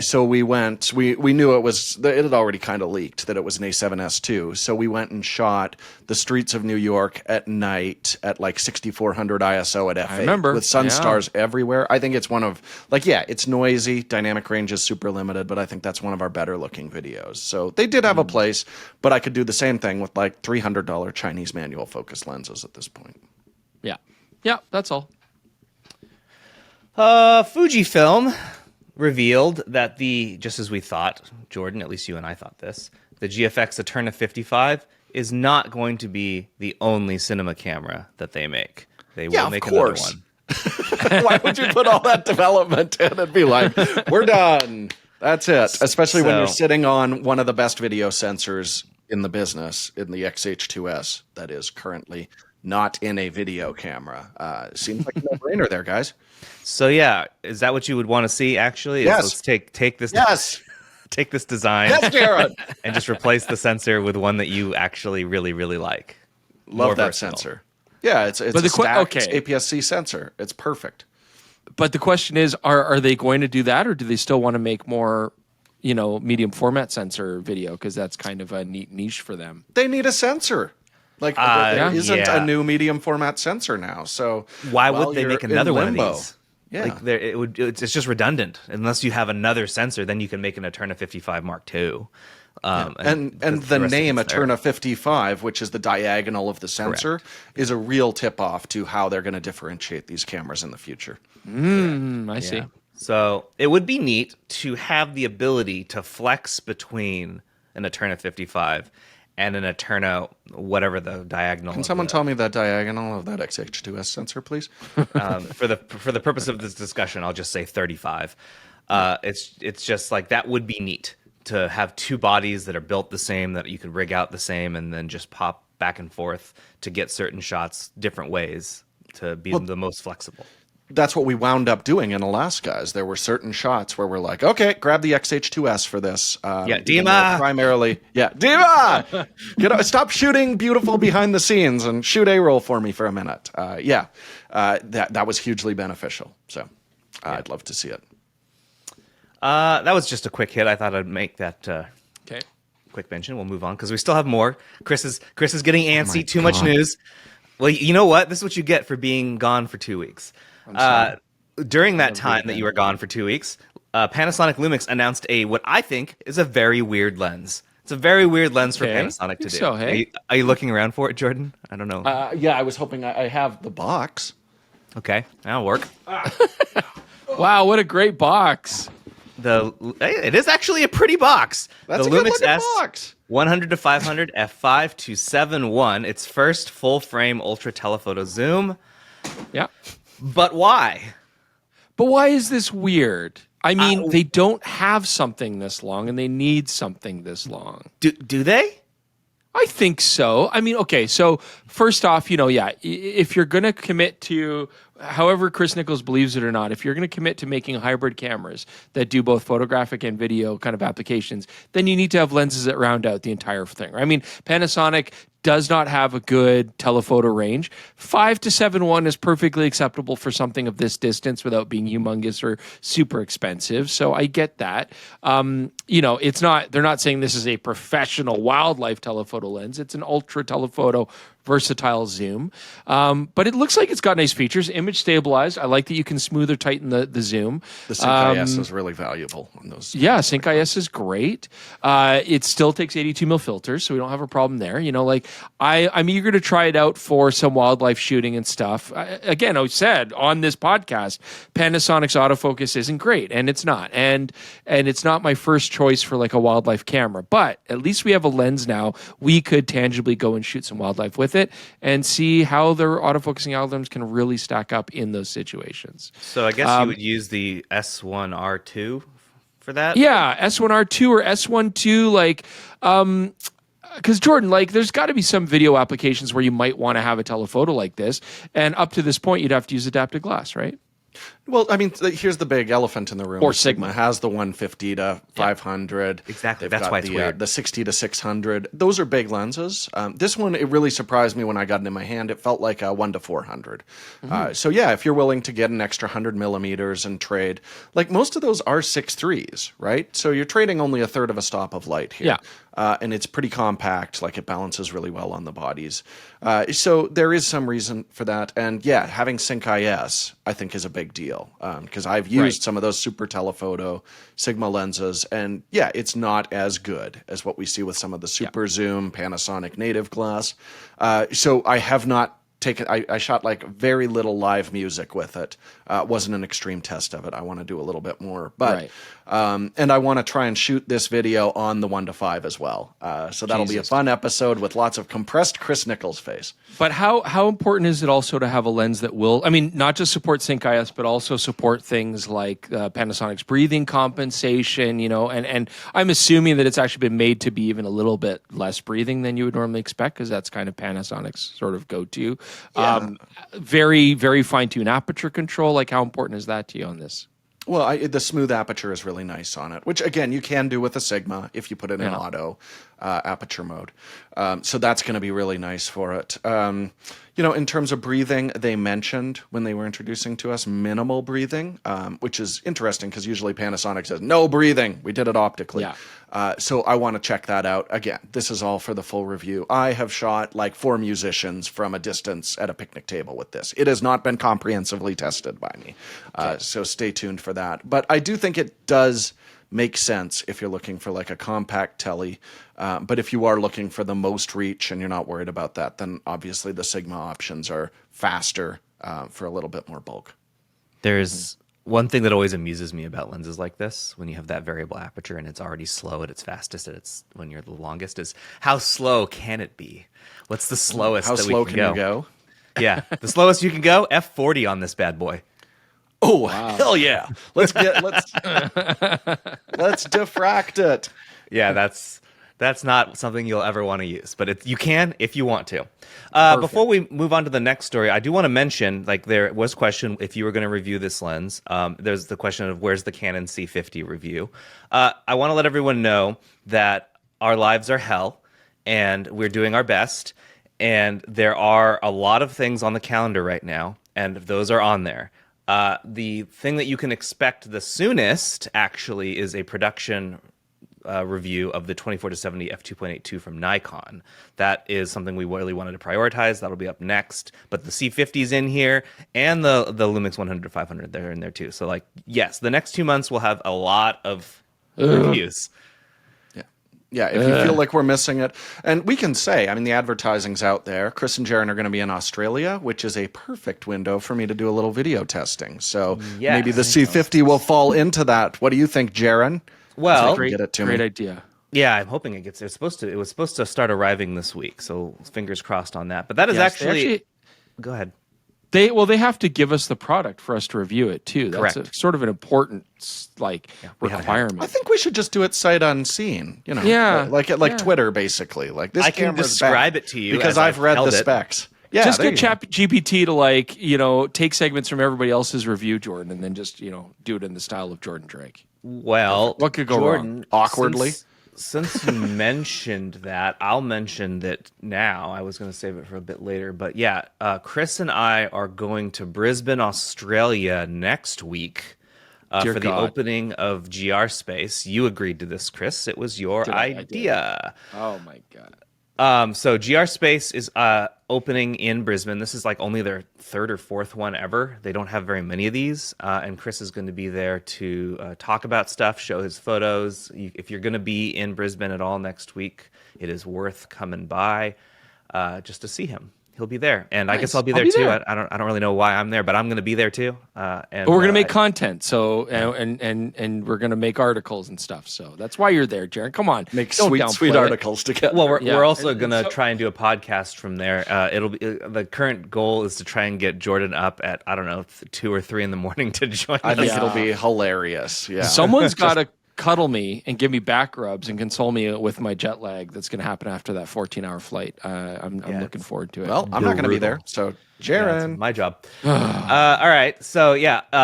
So we went, we knew it had already kind of leaked that it was an A7S II. So we went and shot the streets of New York at night at like 6400 ISO at f8. I remember. With sun stars everywhere. I think it's one of, like, it's noisy, dynamic range is super limited, but I think that's one of our better looking videos. So they did have a place, but I could do the same thing with like $300 Chinese manual focus lenses at this point. Yeah, that's all. Fujifilm revealed that just as we thought, Jordan, at least you and I thought this, the GFX Eterna 55 is not going to be the only cinema camera that they make. They will make another one. Why would you put all that development in and be like, we're done? That's it. Especially when you're sitting on one of the best video sensors in the business, in the XH2S, that is currently not in a video camera. Seems like a no-brainer there, guys. So yeah, is that what you would want to see? Actually, yes. Let's take this. Yes. Take this design. Yes, Jaron. And just replace the sensor with one that you actually really, really like. Love that sensor. Yeah, it's a stacked APS-C sensor. It's perfect. But the question is, are they going to do that, or do they still want to make more, medium format sensor video? Because that's kind of a neat niche for them. They need a sensor. Like, there isn't a new medium format sensor now. So why would they make another one of these? Yeah. Like it's just redundant. Unless you have another sensor, then you can make an Eterna 55 Mark II. And the name Eterna 55, which is the diagonal of the sensor, is a real tip-off to how they're going to differentiate these cameras in the future. I see. So it would be neat to have the ability to flex between an Eterna 55 and an Eterna, whatever the diagonal. Can someone tell me the diagonal of that XH2S sensor, please? For the purpose of this discussion, I'll just say 35. It's just like that would be neat to have two bodies that are built the same, that you could rig out the same, and then just pop back and forth to get certain shots different ways to be the most flexible. That's what we wound up doing in Alaska. Is there were certain shots where we're like, okay, grab the XH2S for this. Dima. Primarily, Dima. Stop shooting beautiful behind the scenes and shoot A-roll for me for a minute. That was hugely beneficial. So I'd love to see it. That was just a quick hit. I thought I'd make that quick mention. We'll move on because we still have more. Chris is getting antsy. Too much news. Well, you know what? This is what you get for being gone for 2 weeks. During that time that you were gone for 2 weeks, Panasonic Lumix announced what I think is a very weird lens. It's a very weird lens for Panasonic to do. So, hey. Are you looking around for it, Jordan? I don't know. Yeah, I was hoping I have the box. Okay, that'll work. Wow, what a great box. It is actually a pretty box. That's the a good Lumix looking box. 100 to 500 f5 to 7.1. Its first full frame ultra telephoto zoom. Yeah. But why? But why is this weird? I mean, they don't have something this long, and they need something this long. Do they? I think so. I mean, okay, so first off, if you're going to commit to, however Chris Nichols believes it or not, if you're going to commit to making hybrid cameras that do both photographic and video kind of applications, then you need to have lenses that round out the entire thing. I mean, Panasonic does not have a good telephoto range. 5 to 7.1 is perfectly acceptable for something of this distance without being humongous or super expensive. So I get that. It's not, they're not saying this is a professional wildlife telephoto lens. It's an ultra telephoto versatile zoom. But it looks like it's got nice features. Image stabilized. I like that you can smooth or tighten the zoom. The Sync IS is really valuable on those. Yeah, Sync IS is great. It still takes 82mm filters, so we don't have a problem there. I'm eager to try it out for some wildlife shooting and stuff. Again, I said on this podcast, Panasonic's autofocus isn't great, and it's not. And it's not my first choice for like a wildlife camera. But at least we have a lens now. We could tangibly go and shoot some wildlife with it and see how their autofocusing algorithms can really stack up in those situations. So I guess you would use the S1R2 for that? Yeah, S1R2 or S12, because Jordan, there's got to be some video applications where you might want to have a telephoto like this, and up to this point, you'd have to use adaptive glass, right? Well, I mean, here's the big elephant in the room. Or Sigma has the 150 to 500. Exactly. They've That's why it's weird. The 60 to 600. Those are big lenses. This one, it really surprised me when I got it in my hand. It felt like a 1 to 400. So yeah, if you're willing to get an extra 100 millimeters and trade, like most of those are 6.3s, right? So you're trading only a third of a stop of light here. Yeah. And it's pretty compact, like it balances really well on the bodies. So there is some reason for that. And yeah, having Sync IS, I think, is a big deal because I've used some of those super telephoto Sigma lenses, and yeah, it's not as good as what we see with some of the super zoom Panasonic native glass. So I have not taken, I shot like very little live music with it. Wasn't an extreme test of it. I want to do a little bit more, but and I want to try and shoot this video on the 1 to 5 as well. So that'll be a fun episode with lots of compressed Chris Nichols face. But how important is it also to have a lens that will, I mean, not just support Sync IS, but also support things like Panasonic's breathing compensation, and I'm assuming that it's actually been made to be even a little bit less breathing than you would normally expect, because that's kind of Panasonic's sort of go-to. Yeah. Very, very fine-tuned aperture control. Like, how important is that to you on this? Well, the smooth aperture is really nice on it, which, again, you can do with a Sigma if you put it in auto aperture mode. So that's going to be really nice for it. In terms of breathing, they mentioned when they were introducing to us minimal breathing, which is interesting because usually Panasonic says, no breathing. We did it optically. Yeah. So I want to check that out. Again, this is all for the full review. I have shot like 4 musicians from a distance at a picnic table with this. It has not been comprehensively tested by me. So stay tuned for that. But I do think it does make sense if you're looking for like a compact tele. But if you are looking for the most reach and you're not worried about that, then obviously the Sigma options are faster for a little bit more bulk. There's one thing that always amuses me about lenses like this, when you have that variable aperture and it's already slow at its fastest, when you're the longest, is how slow can it be? What's the slowest how that slow we can you go? Yeah, the slowest you can go, F40 on this bad boy. Oh, wow. Hell yeah. Let's diffract it. Yeah, that's not something you'll ever want to use, but you can if you want to. Before we move on to the next story, I do want to mention, there was a question if you were going to review this lens. There's the question of where's the Canon C50 review. I want to let everyone know that our lives are hell, and we're doing our best, and there are a lot of things on the calendar right now, and those are on there. The thing that you can expect the soonest, actually, is a production review of the 24-70 f2.82 from Nikon. That is something we really wanted to prioritize. That'll be up next. But the C50's in here, and the Lumix 100-500, they're in there too. So, like, yes, the next 2 months we'll have a lot of reviews. Yeah, if you feel like we're missing it. And we can say, I mean, the advertising's out there. Chris and Jaron are going to be in Australia, which is a perfect window for me to do a little video testing. So maybe the C50 will fall into that. What do you think, Jaron? Well, great idea. Yeah, I'm hoping it gets there. It was supposed to start arriving this week, so fingers crossed on that. But that is actually go ahead. They have to give us the product for us to review it too. That's sort of an important requirement. I think we should just do it sight unseen. You know, like Twitter basically. Like this, I can describe it to you because I've read the specs. Yeah, just get GPT to take segments from everybody else's review, Jordan, and then just do it in the style of Jordan Drake. Well, what could go wrong? Awkwardly. Since you mentioned that, I'll mention that now. I was going to save it for a bit later. But yeah, Chris and I are going to Brisbane, Australia next week for the opening of GR Space. You agreed to this, Chris. It was your idea. Oh, my God. So GR Space is opening in Brisbane. This is like only their third or fourth one ever. They don't have very many of these. And Chris is going to be there to talk about stuff, show his photos. If you're going to be in Brisbane at all next week, it is worth coming by just to see him. He'll be there, and I guess I'll be there too. I don't really know why I'm there, but I'm going to be there too. And we're going to make content, so and we're going to make articles and stuff. So that's why you're there, Jaron. Come on, make sweet articles together. Well, we're also going to try and do a podcast from there. It'll be the current goal is to try and get Jordan up at 2 or 3 in the morning to join. I think it'll be hilarious. Yeah, someone's got to cuddle me and give me back rubs and console me with my jet lag that's going to happen after that 14-hour flight. I'm looking forward to it. Well, I'm not going to be there, so Jaron. My job. All right, so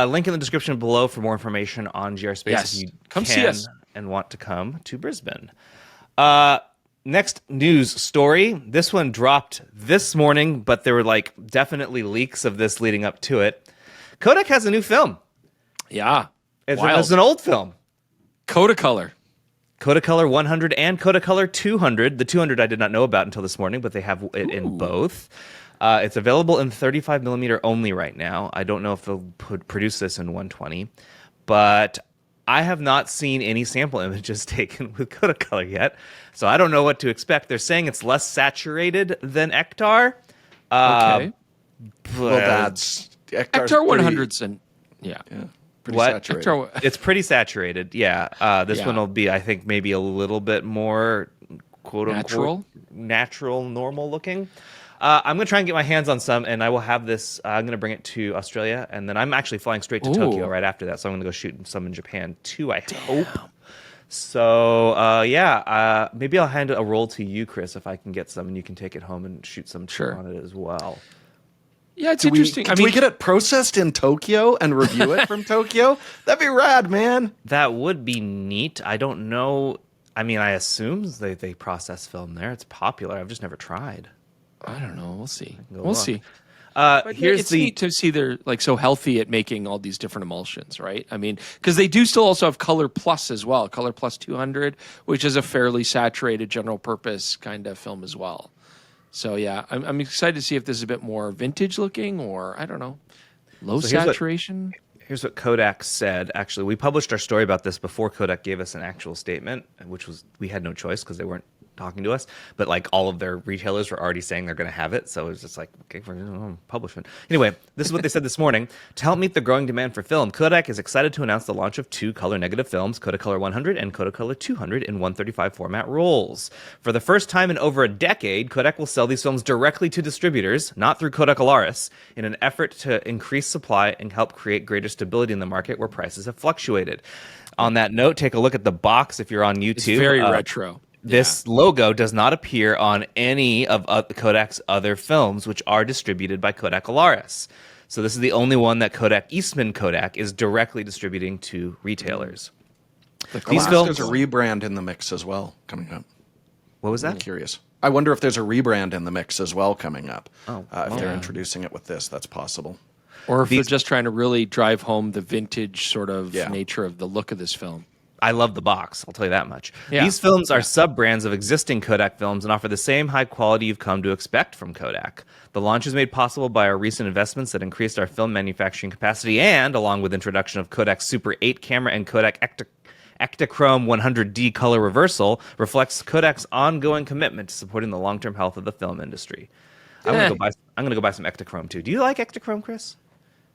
link in the description below for more information on GR Space if you come see us and want to come to Brisbane. Next news story. This one dropped this morning, but there were definitely leaks of this leading up to it. Kodak has a new film. Yeah. It's an old film. Kodacolor 100 and Kodacolor 200. The 200 I did not know about until this morning, but they have it in both. It's available in 35 millimeter only right now. I don't know if they'll produce this in 120, but I have not seen any sample images taken with Kodacolor yet, so I don't know what to expect. They're saying it's less saturated than Ektar. Okay. Well, that's Ektar 100's and yeah. Saturated. It's pretty saturated, yeah. This one will be, I think, maybe a little bit more quote-unquote natural, normal looking. I'm going to try and get my hands on some, and I will have this. I'm going to bring it to Australia, and then I'm actually flying straight to Tokyo right after that, so I'm going to go shoot some in Japan too, I hope. So, maybe I'll hand a roll to you, Chris, if I can get some, and you can take it home and shoot some on it as well. Yeah, it's interesting. Can we get it processed in Tokyo and review it from Tokyo? That'd be rad, man. That would be neat. I don't know. I mean, I assume they process film there. It's popular. I've just never tried. I don't know. We'll see. We'll see. It's neat to see they're so healthy at making all these different emulsions, right? I mean, because they do still also have Color Plus as well, Color Plus 200, which is a fairly saturated general purpose kind of film as well. So yeah, I'm excited to see if this is a bit more vintage looking, or I don't know, low saturation. Here's what Kodak said. Actually, we published our story about this before Kodak gave us an actual statement, which was we had no choice because they weren't talking to us, but all of their retailers were already saying they're going to have it, so it was just okay, we're publishing. Anyway, this is what they said this morning. To help meet the growing demand for film, Kodak is excited to announce the launch of 2 color negative films, Kodacolor 100 and Kodacolor 200 in 135 format rolls. For the first time in over a decade, Kodak will sell these films directly to distributors, not through Kodacolaris, in an effort to increase supply and help create greater stability in the market where prices have fluctuated. On that note, take a look at the box if you're on YouTube. It's very retro. This logo does not appear on any of Kodak's other films, which are distributed by Kodacolaris. So this is the only one that Eastman Kodak is directly distributing to retailers. These films, there's a rebrand in the mix as well coming up. What was that? I'm curious. I wonder if there's a rebrand in the mix as well coming up. If they're introducing it with this, that's possible. Or if they're just trying to really drive home the vintage sort of nature of the look of this film. I love the box, I'll tell you that much. Yeah. These films are sub-brands of existing Kodak films and offer the same high quality you've come to expect from Kodak. The launch is made possible by our recent investments that increased our film manufacturing capacity and, along with introduction of Kodak Super 8 camera and Kodak Ektachrome 100D color reversal, reflects Kodak's ongoing commitment to supporting the long-term health of the film industry. I'm gonna go buy some Ektachrome too. Do you like Ektachrome, Chris?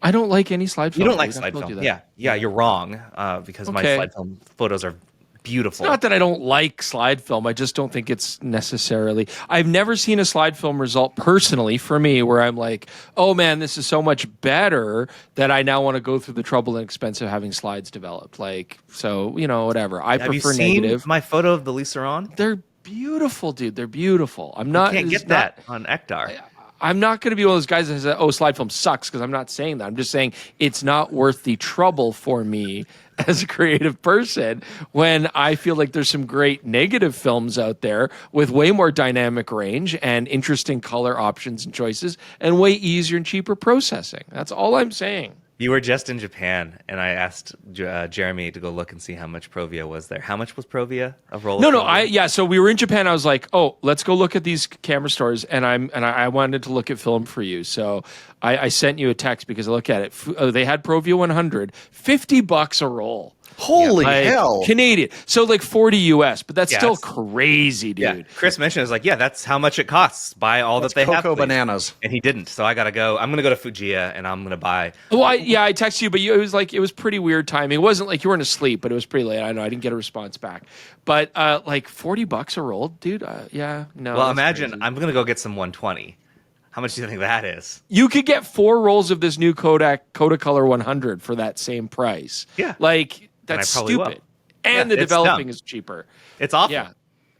I don't like any slide film. You don't like slide film. Yeah, you're wrong because my slide film photos are beautiful. It's not that I don't like slide film. I just don't think it's necessarily. I've never seen a slide film result personally for me where I'm like, oh man, this is so much better that I now want to go through the trouble and expense of having slides developed. Like, so, you know, whatever. I prefer you seen negative. My photo of the Lisaron? They're beautiful, dude. They're beautiful. I'm not. You can't get that on Ektar. I'm not going to be one of those guys that says, oh, slide film sucks, because I'm not saying that. I'm just saying it's not worth the trouble for me as a creative person when I feel like there's some great negative films out there with way more dynamic range and interesting color options and choices and way easier and cheaper processing. That's all I'm saying. You were just in Japan, and I asked Jeremy to go look and see how much Provia was there. How much was Provia? A roll? No. So we were in Japan. I was like, oh, let's go look at these camera stores, and I wanted to look at film for you. So I sent you a text because I look at it. They had Provia 100, $50 a roll. Holy hell. Canadian. So like 40 US, but that's still crazy, dude. Yeah. Chris mentioned, I was like, that's how much it costs. Buy all that they have. Cocoa bananas. And he didn't. So I got to go. I'm going to go to Fujiya and I'm going to buy. Well, I texted you, but it was pretty weird timing. It wasn't like you weren't asleep, but it was pretty late. I know I didn't get a response back. But like $40 a roll, dude. No. Well, imagine crazy. I'm going to go get some 120. How much do you think that is? You could get 4 rolls of this new Kodacolor 100 for that same price. Yeah. Like, that's stupid. And the developing is cheaper. It's awful.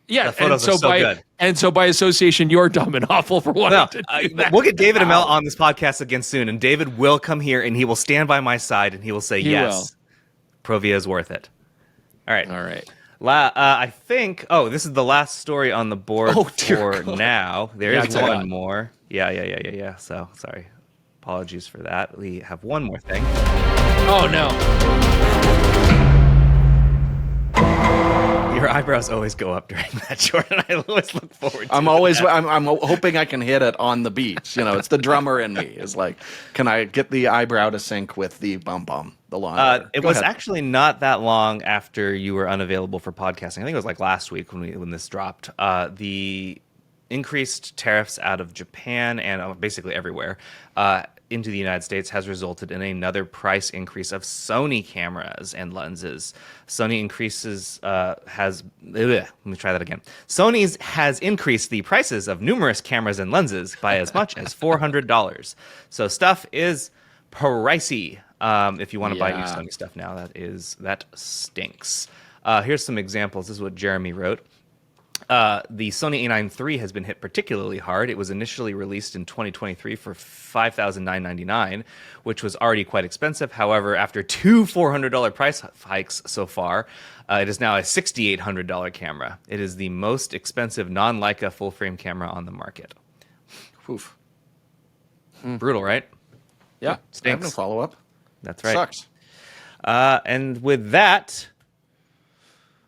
Yeah. The photos are so good. And so by association, you're dumb and awful for wanting to do that. We'll get David Amell on this podcast again soon, and David will come here and he will stand by my side and he will say, yes, Provia is worth it. All right. I think, this is the last story on the board for now. There is one more. Yeah. So, sorry. Apologies for that. We have one more thing. Oh, no. Your eyebrows always go up during that, Jordan. I always look forward to I'm hoping I can hit it on the beach. You know, it's the drummer in me. It's like, can I get the eyebrow to sync with the bum, the lawn? It was actually not that long after you were unavailable for podcasting. I think it was like last week when this dropped. The increased tariffs out of Japan and basically everywhere into the United States has resulted in another price increase of Sony cameras and lenses. Sony has increased the prices of numerous cameras and lenses by as much as $400. So stuff is pricey. If you want to buy new Sony stuff now, that stinks. Here's some examples. This is what Jeremy wrote. The Sony A9 III has been hit particularly hard. It was initially released in 2023 for $5,999, which was already quite expensive. However, after 2 $400 price hikes so far, it is now a $6,800 camera. It is the most expensive non-Leica full-frame camera on the market. Oof. Brutal, right? Yeah. Stinks. I have no follow-up. That's right. Sucks. And with that,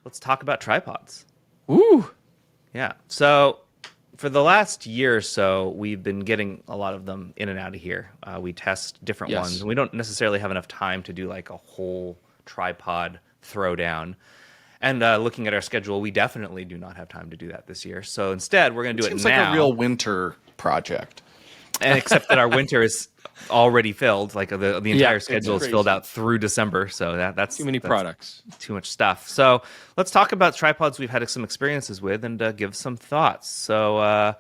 let's talk about tripods. Ooh. Yeah. So for the last year or so, we've been getting a lot of them in and out of here. We test different ones, and we don't necessarily have enough time to do like a whole tripod throwdown. And looking at our schedule, we definitely do not have time to do that this year. So instead, we're going to do it now. Seems like a real winter project. And except that our winter is already filled. Like the entire schedule is filled out through December. So that's too many products, too much stuff. So let's talk about tripods we've had some experiences with and give some thoughts. So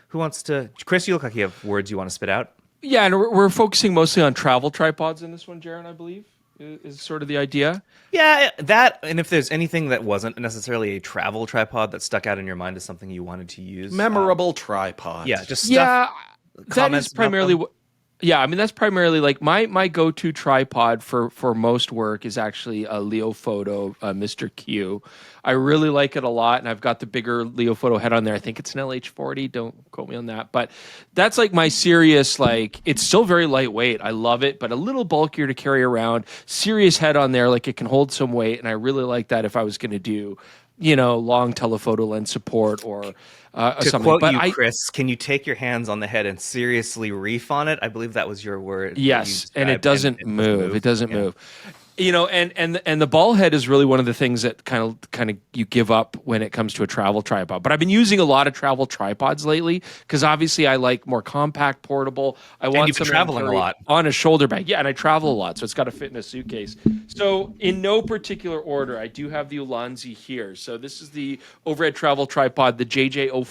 who wants to? Chris, you look like you have words you want to spit out. Yeah, and we're focusing mostly on travel tripods in this one, Jaron, I believe, is sort of the idea. Yeah, that, and if there's anything that wasn't necessarily a travel tripod that stuck out in your mind as something you wanted to use. Memorable tripod. Yeah, just stuff. Yeah, that is primarily what. Yeah, I mean that's primarily like my go-to tripod for most work is actually a Leofoto Mr. Q. I really like it a lot, and I've got the bigger Leofoto head on there. I think it's an LH40. Don't quote me on that, but that's like my serious like. It's still very lightweight. I love it, but a little bulkier to carry around. Serious head on there, like it can hold some weight, and I really like that if I was going to do, long telephoto lens support or. To something. quote but you, Chris, can you take your hands on the head and seriously reef on it? I believe that was your word. Yes, and it doesn't move. It doesn't move. And the ball head is really one of the things that kind of you give up when it comes to a travel tripod. But I've been using a lot of travel tripods lately because obviously I like more compact, portable. I want you've been traveling a lot on a shoulder bag. Yeah, and I travel a lot, so it's got to fit in a suitcase. So in no particular order, I do have the Ulanzi here. So this is the overhead travel tripod, the JJ05.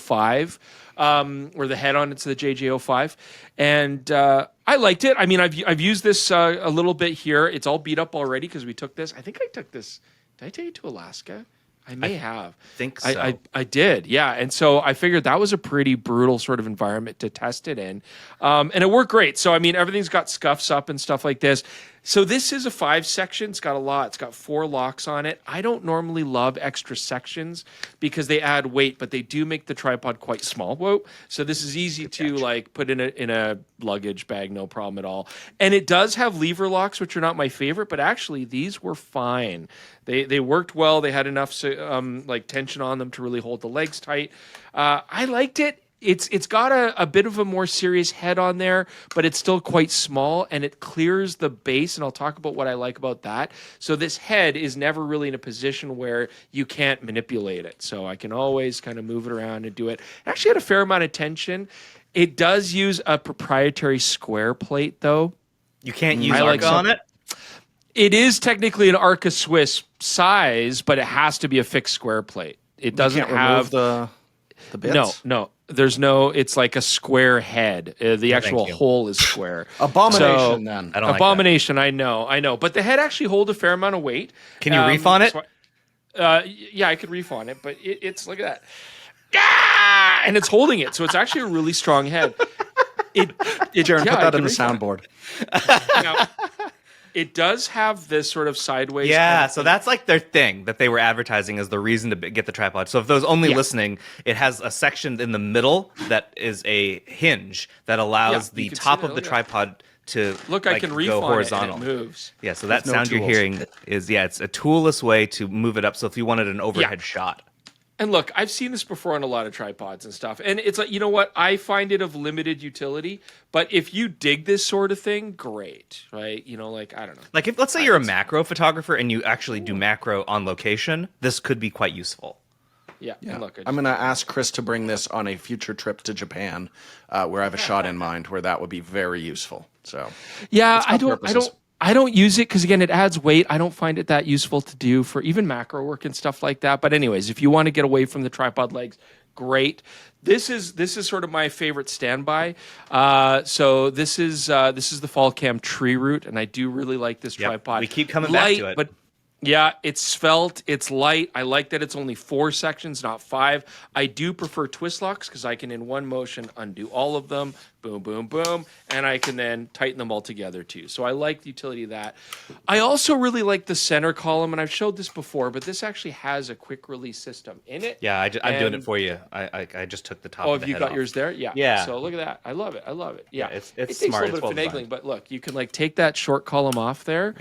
Or the head on it's the JJ05, and I liked it. I mean, I've used this a little bit here. It's all beat up already because we took this. I think I took this. Did I take it to Alaska? I may have. Think so. I did, yeah. And so I figured that was a pretty brutal sort of environment to test it in, and it worked great. So I mean, everything's got scuffs up and stuff like this. So this is a 5-section. It's got a lot. It's got 4 locks on it. I don't normally love extra sections because they add weight, but they do make the tripod quite small. Whoa! So this is easy to like put in a luggage bag, no problem at all. And it does have lever locks, which are not my favorite, but actually these were fine. They worked well. They had enough like tension on them to really hold the legs tight. I liked it. It's got a bit of a more serious head on there, but it's still quite small, and it clears the base, and I'll talk about what I like about that. So this head is never really in a position where you can't manipulate it. So I can always kind of move it around and do it. It actually had a fair amount of tension. It does use a proprietary square plate, though. You can't use Arca on it? It is technically an Arca Swiss size, but it has to be a fixed square plate. It doesn't have the bits? No. There's no. It's like a square head. The actual hole is square. Abomination. Then I don't abomination. Like that. I know. But the head actually holds a fair amount of weight. Can you reef on it? Yeah, I could reef on it, but it's look at that. And it's holding it, so it's actually a really strong head. Jaron, put that in the soundboard. It does have this sort of sideways. Yeah, so that's like their thing that they were advertising as the reason to get the tripod. So if those only listening, it has a section in the middle that is a hinge that allows the top of the tripod to I can reef go on horizontal. It and it moves. Yeah, so that sound you're hearing is it's a toolless way to move it up. So if you wanted an overhead shot. And look, I've seen this before on a lot of tripods and stuff. And it's like, you know what? I find it of limited utility. But if you dig this sort of thing, great, right? I don't know. Like, let's say you're a macro photographer and you actually do macro on location, this could be quite useful. Yeah. And look, I'm going to ask Chris to bring this on a future trip to Japan, where I have a shot in mind where that would be very useful. So, yeah, I don't use it because, again, it adds weight. I don't find it that useful to do for even macro work and stuff like that. But anyways, if you want to get away from the tripod legs, great. This is sort of my favorite standby. So this is the Falcam Tree Root, and I do really like this tripod. We keep coming back to it. But yeah, it's svelte, it's light. I like that it's only 4 sections, not 5. I do prefer twist locks because I can, in one motion, undo all of them. Boom, boom, boom. And I can then tighten them all together, too. So I like the utility of that. I also really like the center column, and I've showed this before, but this actually has a quick release system in it. Yeah, I'm doing it for you. I just took the top of the head you got off. yours there? Yeah. Yeah. So look at that. I love it. Yeah. It's it takes smart. a little bit of finagling, designed. but look, you can take that short column off there.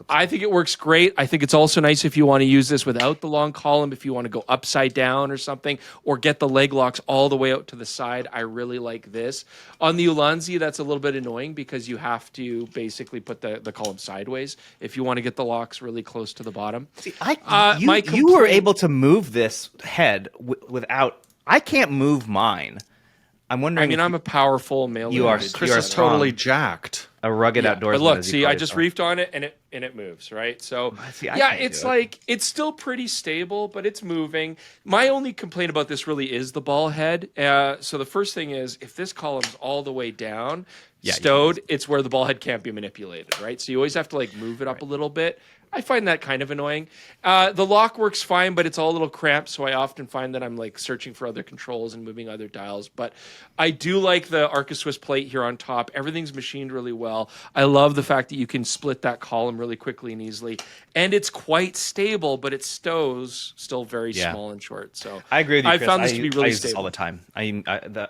I think it works great. I think it's also nice if you want to use this without the long column, if you want to go upside down or something, or get the leg locks all the way out to the side. I really like this. On the Ulanzi, that's a little bit annoying because you have to basically put the column sideways if you want to get the locks really close to the bottom. See, you were able to move this head without... I can't move mine. I'm wondering. I'm a powerful male. Chris is totally jacked. A rugged outdoorsman. But look, see, I just reefed on it and it moves, right? So it's it's still pretty stable, but it's moving. My only complaint about this really is the ball head. So the first thing is if this column's all the way down, stowed, it's where the ball head can't be manipulated, right? So you always have to move it up a little bit. I find that kind of annoying. The lock works fine, but it's all a little cramped, so I often find that I'm like searching for other controls and moving other dials. But I do like the Arca Swiss plate here on top. Everything's machined really well. I love the fact that you can split that column really quickly and easily. And it's quite stable, but it stows still very small and short. So I agree with you, I Chris. found this to be really I use stable. this all the time.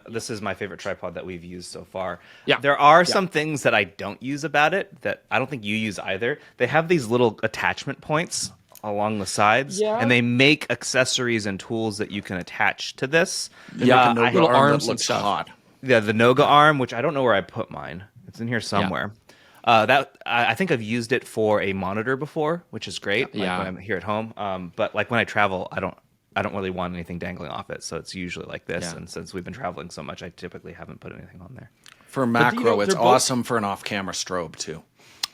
This is my favorite tripod that we've used so far. Yeah. There are some things that I don't use about it that I don't think you use either. They have these little attachment points along the sides, and they make accessories and tools that you can attach to this. Little arms and looks stuff. hot. Yeah, the Noga arm, which I don't know where I put mine. It's in here somewhere. I think I've used it for a monitor before, which is great. When I'm here at home. But like when I travel, I don't really want anything dangling off it, so it's usually like this. Yeah. And since we've been traveling so much, I typically haven't put anything on there. For macro, it's awesome for an off-camera strobe too.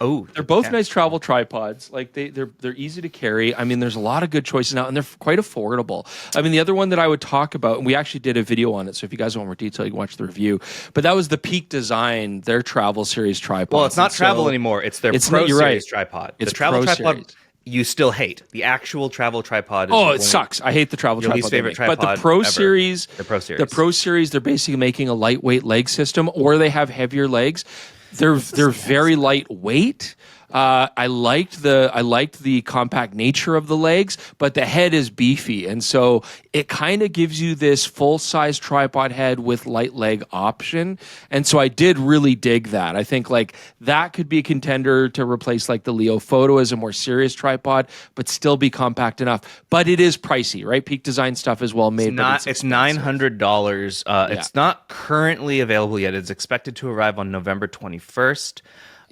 Oh, they're both nice travel tripods. Like they're easy to carry. I mean, there's a lot of good choices now, and they're quite affordable. I mean, the other one that I would talk about, and we actually did a video on it, so if you guys want more detail, you can watch the review. But that was the Peak Design, their travel series tripod. Well, it's not travel anymore. It's their Pro Series tripod. It's the travel Pro tripod. Series. You still hate the actual travel tripod. It sucks. I hate the travel tripod. Least favorite tripod but the Pro ever. Series, the Pro Series, they're basically making a lightweight leg system, or they have heavier legs. They're very lightweight. I liked the compact nature of the legs, but the head is beefy, and so it kind of gives you this full size tripod head with light leg option. And so I did really dig that. I think like that could be a contender to replace like the Leo Photo as a more serious tripod, but still be compact enough. But it is pricey, right? Peak Design stuff is well made. It's $900. It's not currently available yet. It's expected to arrive on November 21st.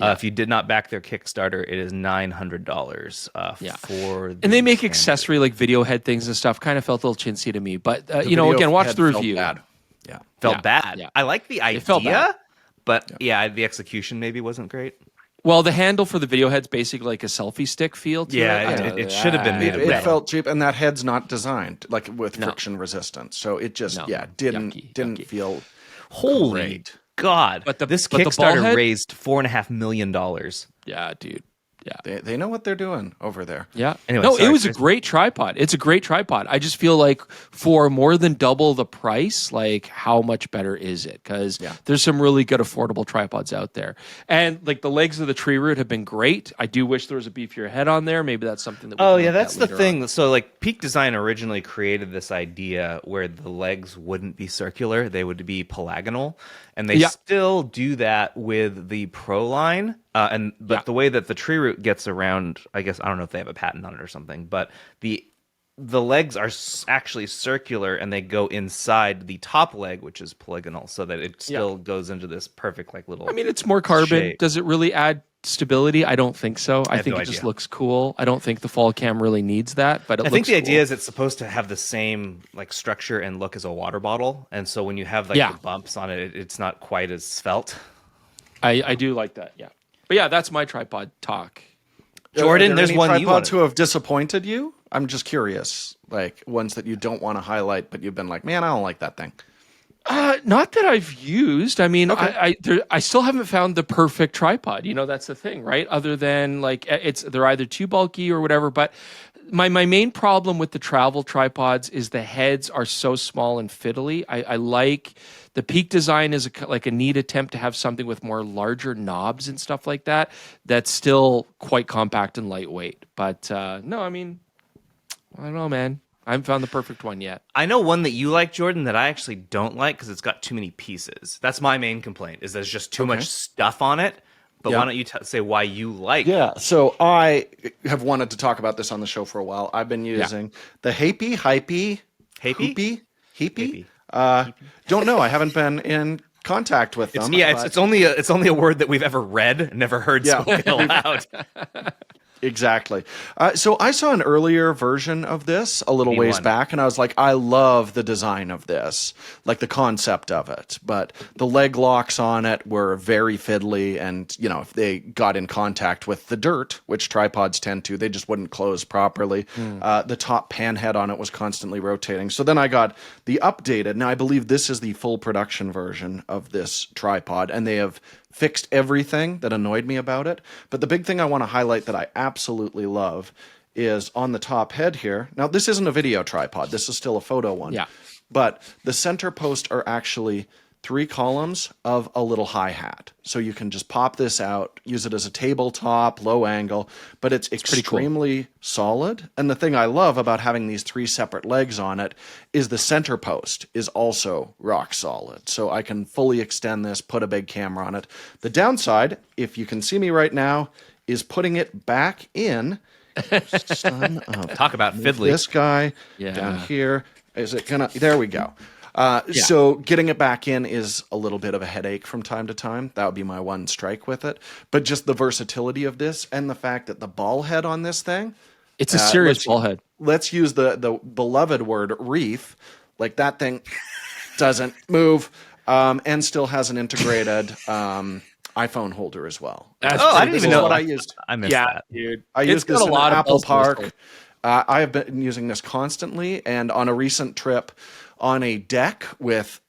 If you did not back their Kickstarter, it is $900 for. And they make accessory like video head things and stuff. Kind of felt a little chintzy to me, but again, watch the review. Felt bad. Yeah. I like the idea, but the execution maybe wasn't great. Well, the handle for the video head's basically like a selfie stick feel to it. It should have been made of metal. metal. It felt cheap, and that head's not designed like with friction resistance, so it just didn't feel great. God, but this but Kickstarter raised $4.5 million. Yeah, dude. Yeah, they know what they're doing over there. Yeah. Anyway, it was a great tripod. It's a great tripod. I just feel like for more than double the price, like how much better is it? Because there's some really good affordable tripods out there, and like the legs of the tree root have been great. I do wish there was a beefier head on there. Maybe that's something that. That's the thing. So like Peak Design originally created this idea where the legs wouldn't be circular; they would be polygonal, and they still do that with the Pro line. But the way that the tree root gets around, I guess I don't know if they have a patent on it or something, but the legs are actually circular and they go inside the top leg, which is polygonal, so that it still goes into this perfect like little. I mean, it's more carbon. shape. Does it really add stability? I don't think so. I think it just looks cool. I don't think the fall cam really needs that, but I think the idea is it's supposed to have the same like structure and look as a water bottle, and so when you have like the bumps on it, it's not quite as svelte. I do like that. Yeah. But that's my tripod talk. Jordan, there's one tripods who have disappointed you. I'm just curious, like ones that you don't want to highlight, but you've been like, man, I don't like that thing. Not that I've used. I mean, I still haven't found the perfect tripod. That's the thing, right? Other than like they're either too bulky or whatever. But my main problem with the travel tripods is the heads are so small and fiddly. I like. The Peak Design is like a neat attempt to have something with more larger knobs and stuff like that. That's still quite compact and lightweight. But no, I mean, I don't know, man. I haven't found the perfect one yet. I know one that you like, Jordan, that I actually don't like because it's got too many pieces. That's my main complaint, is there's just too much stuff on it. But why don't you say why you like it? Yeah, so I have wanted to talk about this on the show for a while. I've been using the Hypey. Don't know. I haven't been in contact with them. It's only a word that we've ever read and never heard spoken aloud. Exactly. So I saw an earlier version of this a little ways back, and I was like, I love the design of this, like the concept of it. But the leg locks on it were very fiddly, and if they got in contact with the dirt, which tripods tend to, they just wouldn't close properly. The top pan head on it was constantly rotating. So then I got the updated. Now I believe this is the full production version of this tripod, and they have fixed everything that annoyed me about it. But the big thing I want to highlight that I absolutely love is on the top head here. Now, this isn't a video tripod. This is still a photo one. Yeah. But the center posts are actually 3 columns of a little hi-hat. So you can just pop this out, use it as a tabletop, low angle, but it's extremely solid. And the thing I love about having these 3 separate legs on it is the center post is also rock solid. So I can fully extend this, put a big camera on it. The downside, if you can see me right now, is putting it back in. Son of Talk about fiddly. This guy down here. Is it gonna? There we go. So getting it back in is a little bit of a headache from time to time. That would be my one strike with it. But just the versatility of this and the fact that the ball head on this thing, it's a serious ball head. Let's use the beloved word reef. Like that thing doesn't move and still has an integrated iPhone holder as well. I didn't even know what I used. I missed that. Dude. I used this in an Apple Park. I have been using this constantly, and on a recent trip on a deck with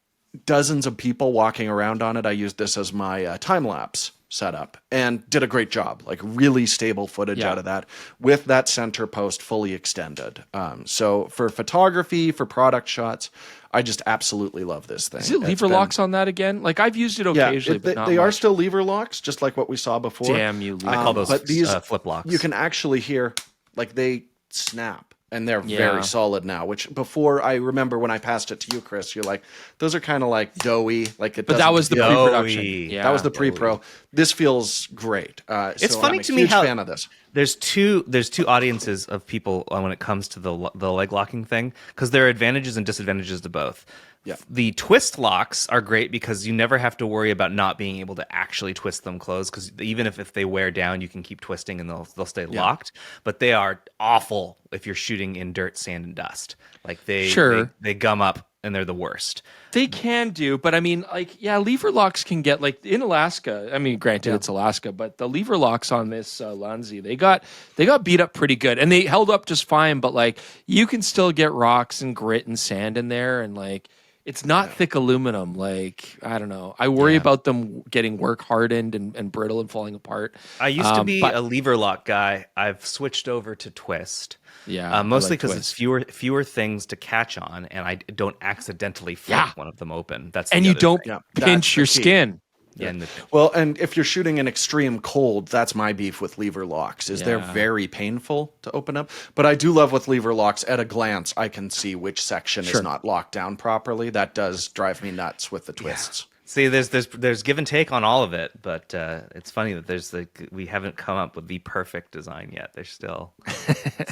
dozens of people walking around on it, I used this as my time-lapse setup and did a great job, like really stable footage out of that with that center post fully extended. So for photography, for product shots, I just absolutely love this thing. Is it lever locks on that again? Like I've used it occasionally, but not they much. are still lever locks, just like what we saw before. Damn you! I call those but these flip locks. You can actually hear, like they snap. And they're very solid now, which before I remember when I passed it to you, Chris, you're like, those are kind of like doughy. Like it but that was the pre-production. Yeah, that was the pre-pro. This feels great. It's so funny I'm a to me huge how fan of this. There's two audiences of people when it comes to the leg locking thing, because there are advantages and disadvantages to both. Yeah. The twist locks are great because you never have to worry about not being able to actually twist them closed, because even if they wear down, you can keep twisting and they'll stay locked. But they are awful if you're shooting in dirt, sand, and dust. Like they gum up and they're the worst. They can do, but I mean, like, lever locks can get, like, in Alaska. I mean, granted, it's Alaska, but the lever locks on this Lanzi, they got beat up pretty good, and they held up just fine. But like, you can still get rocks and grit and sand in there, and like, it's not thick aluminum. Like, I don't know. I worry about them getting work hardened and brittle and falling apart. I used to be a lever lock guy. I've switched over to twist. Yeah, mostly because it's fewer things to catch on, and I don't accidentally flip one of them open. And you don't pinch your skin. Yeah. Well, and if you're shooting in extreme cold, that's my beef with lever locks, is they're very painful to open up. But I do love with lever locks, at a glance, I can see which section is not locked down properly. That does drive me nuts with the twists. See, there's give and take on all of it, but it's funny that we haven't come up with the perfect design yet. They're still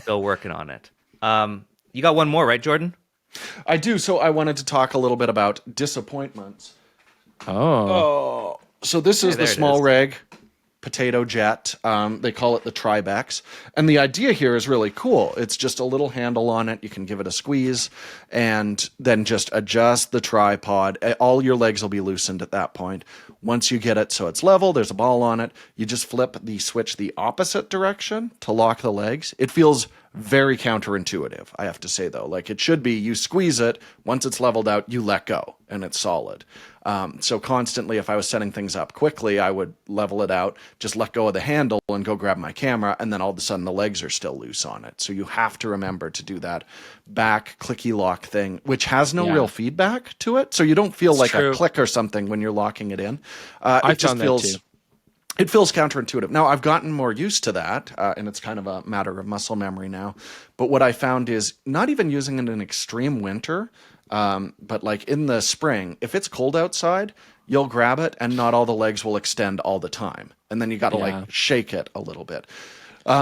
working on it. You got one more, right, Jordan? I do. So I wanted to talk a little bit about disappointments. So this is the small rig potato jet. They call it the Tribex. And the idea here is really cool. It's just a little handle on it. You can give it a squeeze and then just adjust the tripod. All your legs will be loosened at that point. Once you get it so it's level, there's a ball on it, you just flip the switch the opposite direction to lock the legs. It feels very counterintuitive, I have to say, though. Like, it should be you squeeze it, once it's leveled out, you let go, and it's solid. So constantly, if I was setting things up quickly, I would level it out, just let go of the handle and go grab my camera, and then all of a sudden the legs are still loose on it. So you have to remember to do that back clicky lock thing, which has no real feedback to it. So you don't feel like a click or something when you're locking it in. I found that too. It feels counterintuitive. Now, I've gotten more used to that, and it's kind of a matter of muscle memory now. But what I found is not even using it in extreme winter, but like in the spring, if it's cold outside, you'll grab it and not all the legs will extend all the time. And then you got to like shake it a little bit.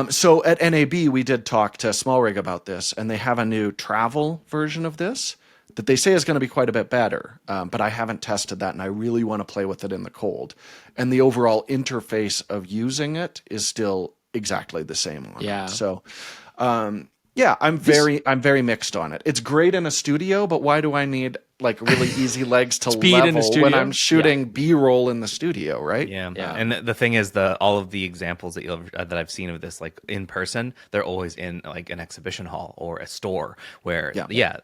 So at NAB, we did talk to Small Rig about this, and they have a new travel version of this that they say is going to be quite a bit better, but I haven't tested that, and I really want to play with it in the cold. And the overall interface of using it is still exactly the same on it. So, I'm very mixed on it. It's great in a studio, but why do I need like really easy legs to level when I'm shooting B-roll in the studio, right? Yeah. And the thing is, all of the examples that I've seen of this, like in person, they're always in like an exhibition hall or a store where,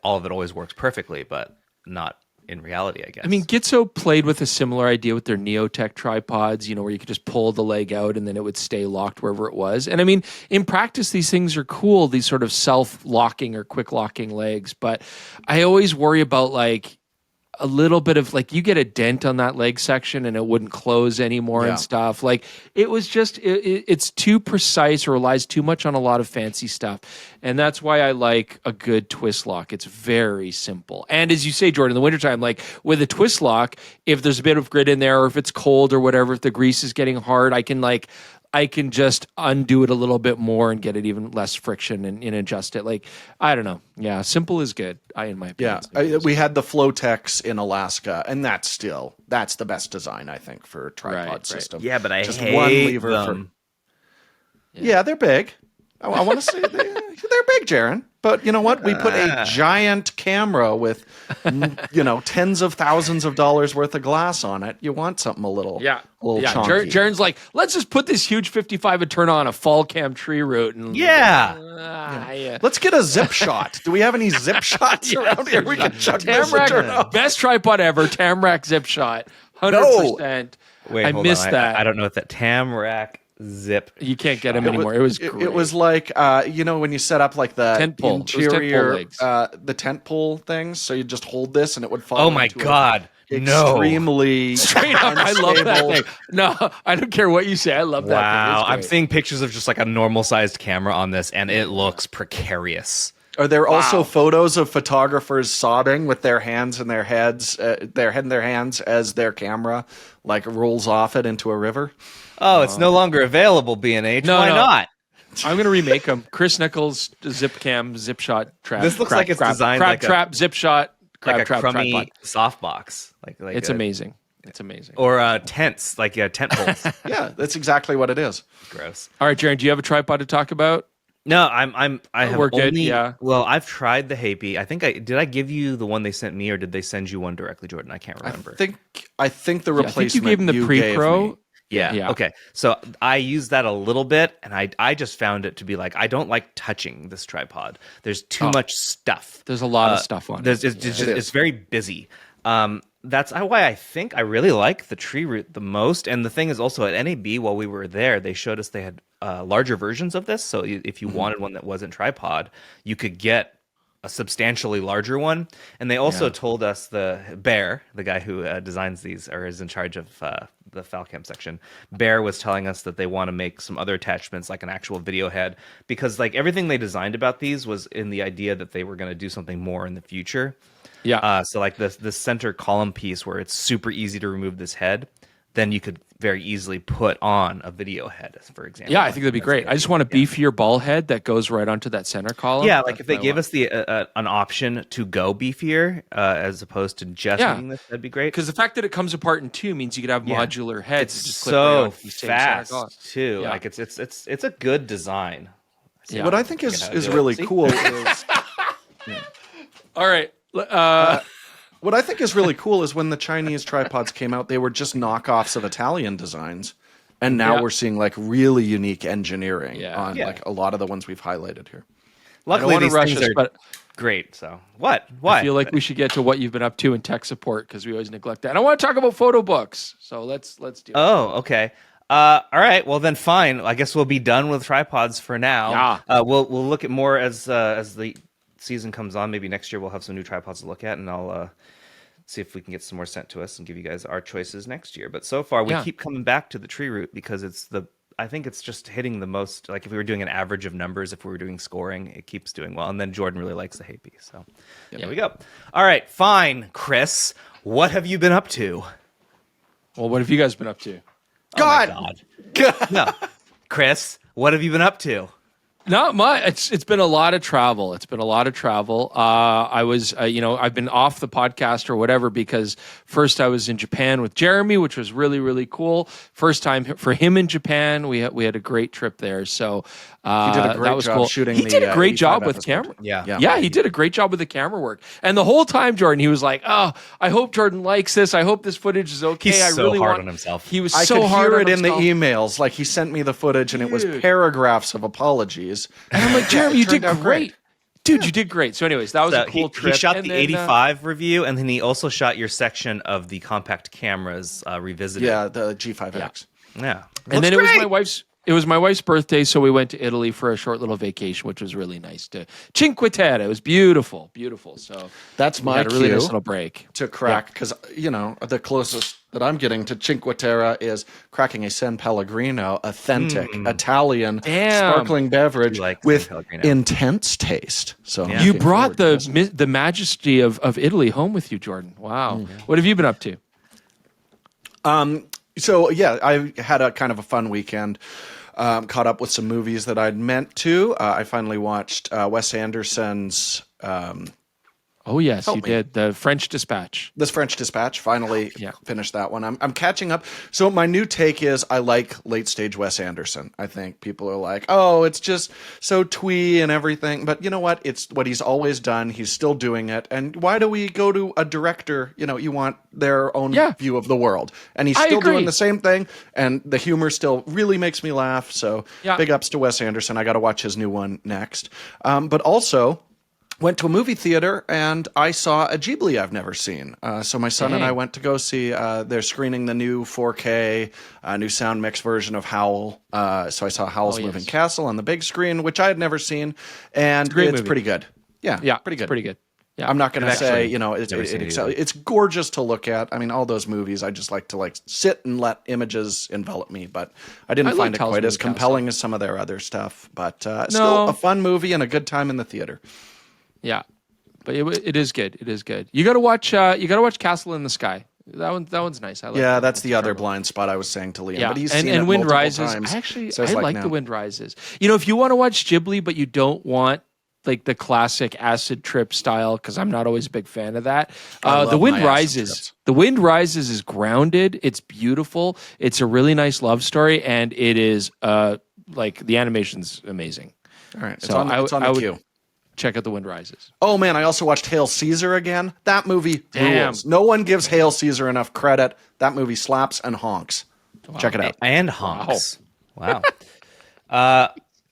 all of it always works perfectly, but not in reality, I guess. I mean, Gitzo played with a similar idea with their Neotech tripods, where you could just pull the leg out and then it would stay locked wherever it was. And I mean, in practice, these things are cool, these sort of self-locking or quick-locking legs. But I always worry about like a little bit of like you get a dent on that leg section and it wouldn't close anymore and stuff. Like it was just it's too precise or relies too much on a lot of fancy stuff. And that's why I like a good twist lock. It's very simple. And as you say, Jordan, in the wintertime, like with a twist lock, if there's a bit of grit in there or if it's cold or whatever, if the grease is getting hard, I can just undo it a little bit more and get it even less friction and adjust it. Like, I don't know. Yeah, simple is good, in my opinion. Yeah, we had the Flowtex in Alaska, and that's the best design, I think, for a tripod system. Yeah, but I just hate one lever them. Yeah, they're big. I want to say they're big, Jaron. But you know what? We put a giant camera with, tens of thousands of dollars worth of glass on it. You want something a little chunky. Jaron's like, let's just put this huge 55 and turn on a fall cam tree root. And Let's get a zip shot. Do we have any zip shots around here? We can chuck Tamrac, best tripod ever. Tamrac zip shot, 100%. Wait, I missed that. I don't know what that Tamrac zip. You can't get them anymore. It was great. It was like when you set up like the tent pole. interior the tent pole things, so you just hold this and it would fall. Oh my god. Extremely straight up. I love that thing. No, I don't care what you say. I love that thing. Wow. I'm seeing pictures of just like a normal sized camera on this and it looks precarious. Are there also photos of photographers sobbing with their hands in their heads, their head in their hands as their camera like rolls off it into a river? Oh, it's no longer available, B&H. No, Why not? I'm going to remake them. Chris Nichols, zip cam, zip shot, trap. This looks like it's designed like trap, zip shot, like a trap, crummy tripod. softbox. Like it's amazing. It's amazing. Or tents, like tent poles. Yeah, that's exactly what it is. Gross. All right, Jaron, do you have a tripod to talk about? No, I have We're good, only. yeah. Well, I've tried the Hapey. I think did I give you the one they sent me, or did they send you one directly, Jordan? I can't remember. I think the replacement. I think you gave him the pre-pro. Yeah. Okay. So I used that a little bit, and I just found it to be like I don't like touching this tripod. There's too much stuff. There's a lot of stuff on it. It's very busy. That's why I think I really like the tree root the most. And the thing is also at NAB while we were there, they showed us they had larger versions of this. So if you wanted one that wasn't tripod, you could get a substantially larger one. And they also told us the guy who designs these or is in charge of the Falcam section, Bear was telling us that they want to make some other attachments like an actual video head because like everything they designed about these was in the idea that they were going to do something more in the future. Yeah. So like this center column piece where it's super easy to remove this head, then you could very easily put on a video head, for example. Yeah, I think that'd be great. I just want a beefier ball head that goes right onto that center column. Yeah, like if they gave us the an option to go beefier as opposed to just making this, that'd be great. Because the fact that it comes apart in two means you could have modular heads. It's just so fast too. Yeah. Like it's a good design. Yeah. What I think is really cool is. All right. What I think is really cool is when the Chinese tripods came out, they were just knockoffs of Italian designs. And now we're seeing like really unique engineering on like a lot of the ones we've highlighted here. Luckily, these things are great. So what? I feel like we should get to what you've been up to in tech support because we always neglect that. And I want to talk about photo books. So let's do it. Oh, okay. All right. Well, then fine. I guess we'll be done with tripods for now. Yeah. We'll look at more as the season comes on. Maybe next year we'll have some new tripods to look at, and I'll see if we can get some more sent to us and give you guys our choices next year. But so far, we keep coming back to the tree root because I think it's just hitting the most. Like if we were doing an average of numbers, if we were doing scoring, it keeps doing well. And then Jordan really likes the Hapey. So there we go. All right, fine, Chris. What have you been up to? Well, what have you guys been up to? God. Oh my God. No, Chris, what have you been up to? Not much. It's been a lot of travel. I was, I've been off the podcast or whatever because first I was in Japan with Jeremy, which was really, really cool. First time for him in Japan. We had a great trip there. So he did a great job shooting. He did a great job with camera. Yeah. He did a great job with the camera work. And the whole time, Jordan, he was like, "Oh, I hope Jordan likes this. I hope this footage is okay." He's so hard on himself. He was I so could hard hear on it in the himself. emails. Like he sent me the footage, and it was paragraphs of apologies. And I'm like, Jeremy, you did great. Dude, you did great. So anyways, that was a cool trip. He shot the 85 review, and then he also shot your section of the compact cameras revisited. Yeah, the G5X. Yeah. And then it was my wife's birthday, so we went to Italy for a short little vacation, which was really nice. To Cinque Terre, it was beautiful, beautiful. So that's my had a really nice little break to crack, because the closest that I'm getting to Cinque Terre is cracking a San Pellegrino, authentic Italian sparkling beverage with intense taste. So you brought the majesty of Italy home with you, Jordan. Wow. What have you been up to? So yeah, I had a kind of a fun weekend. Caught up with some movies that I'd meant to. I finally watched Wes Anderson's. Oh yes, you did. The French Dispatch. This French Dispatch. Finally finished that one. I'm catching up. So my new take is I like late stage Wes Anderson. I think people are like, oh, it's just so twee and everything. But you know what? It's what he's always done. He's still doing it. And why do we go to a director? You want their own view of the world. And he's still doing the same thing. And the humor still really makes me laugh. So big ups to Wes Anderson. I got to watch his new one next. But also, went to a movie theater and I saw a Ghibli I've never seen. So my son and I went to go see, they're screening the new 4K, new sound mix version of Howl. So I saw Howl's Moving Castle on the big screen, which I had never seen. And it's pretty good. Yeah, pretty good. Pretty good. Yeah, I'm not going to say, it's gorgeous to look at. I mean, all those movies, I just like to sit and let images envelop me. But I didn't find it quite as compelling as some of their other stuff. But still a fun movie and a good time in the theater. Yeah, but it is good. It is good. You got to watch. Castle in the Sky. That one's nice. I like that's the other blind spot I was saying to Liam. Yeah, but he's seen it Wind Rises. Times, I like The Wind Rises. If you want to watch Ghibli, but you don't want like the classic acid trip style, because I'm not always a big fan of that. The Wind Rises. The Wind Rises is grounded. It's beautiful. It's a really nice love story, and it is like the animation's amazing. All right, it's on the queue. Check out The Wind Rises. Oh man, I also watched Hail Caesar again. That movie rules. No one gives Hail Caesar enough credit. That movie slaps and honks. Wow. Check it out. And honks. Wow.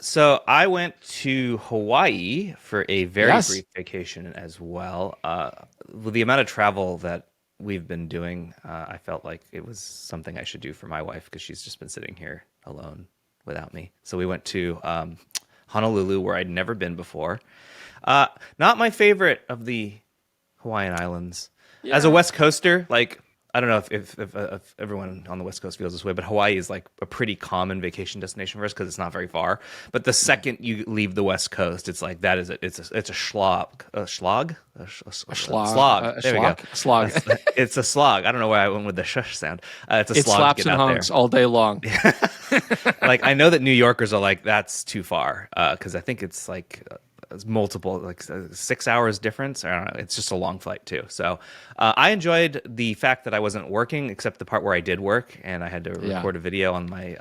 So I went to Hawaii for a very brief vacation as well. With the amount of travel that we've been doing, I felt like it was something I should do for my wife, because she's just been sitting here alone without me. So we went to Honolulu, where I'd never been before. Not my favorite of the Hawaiian Islands. Yeah. As a West Coaster, I don't know if everyone on the West Coast feels this way, but Hawaii is like a pretty common vacation destination for us because it's not very far. But the second you leave the West Coast, it's like that is it. It's a slog. A slog. There we go. Slog. It's a slog. I don't know why I went with the shush sound. It's a slog. It slaps and honks all day long. I know that New Yorkers are like, that's too far, because I think it's like multiple 6 hours difference. I don't know. It's just a long flight too. So I enjoyed the fact that I wasn't working, except the part where I did work, and I had to record a video on my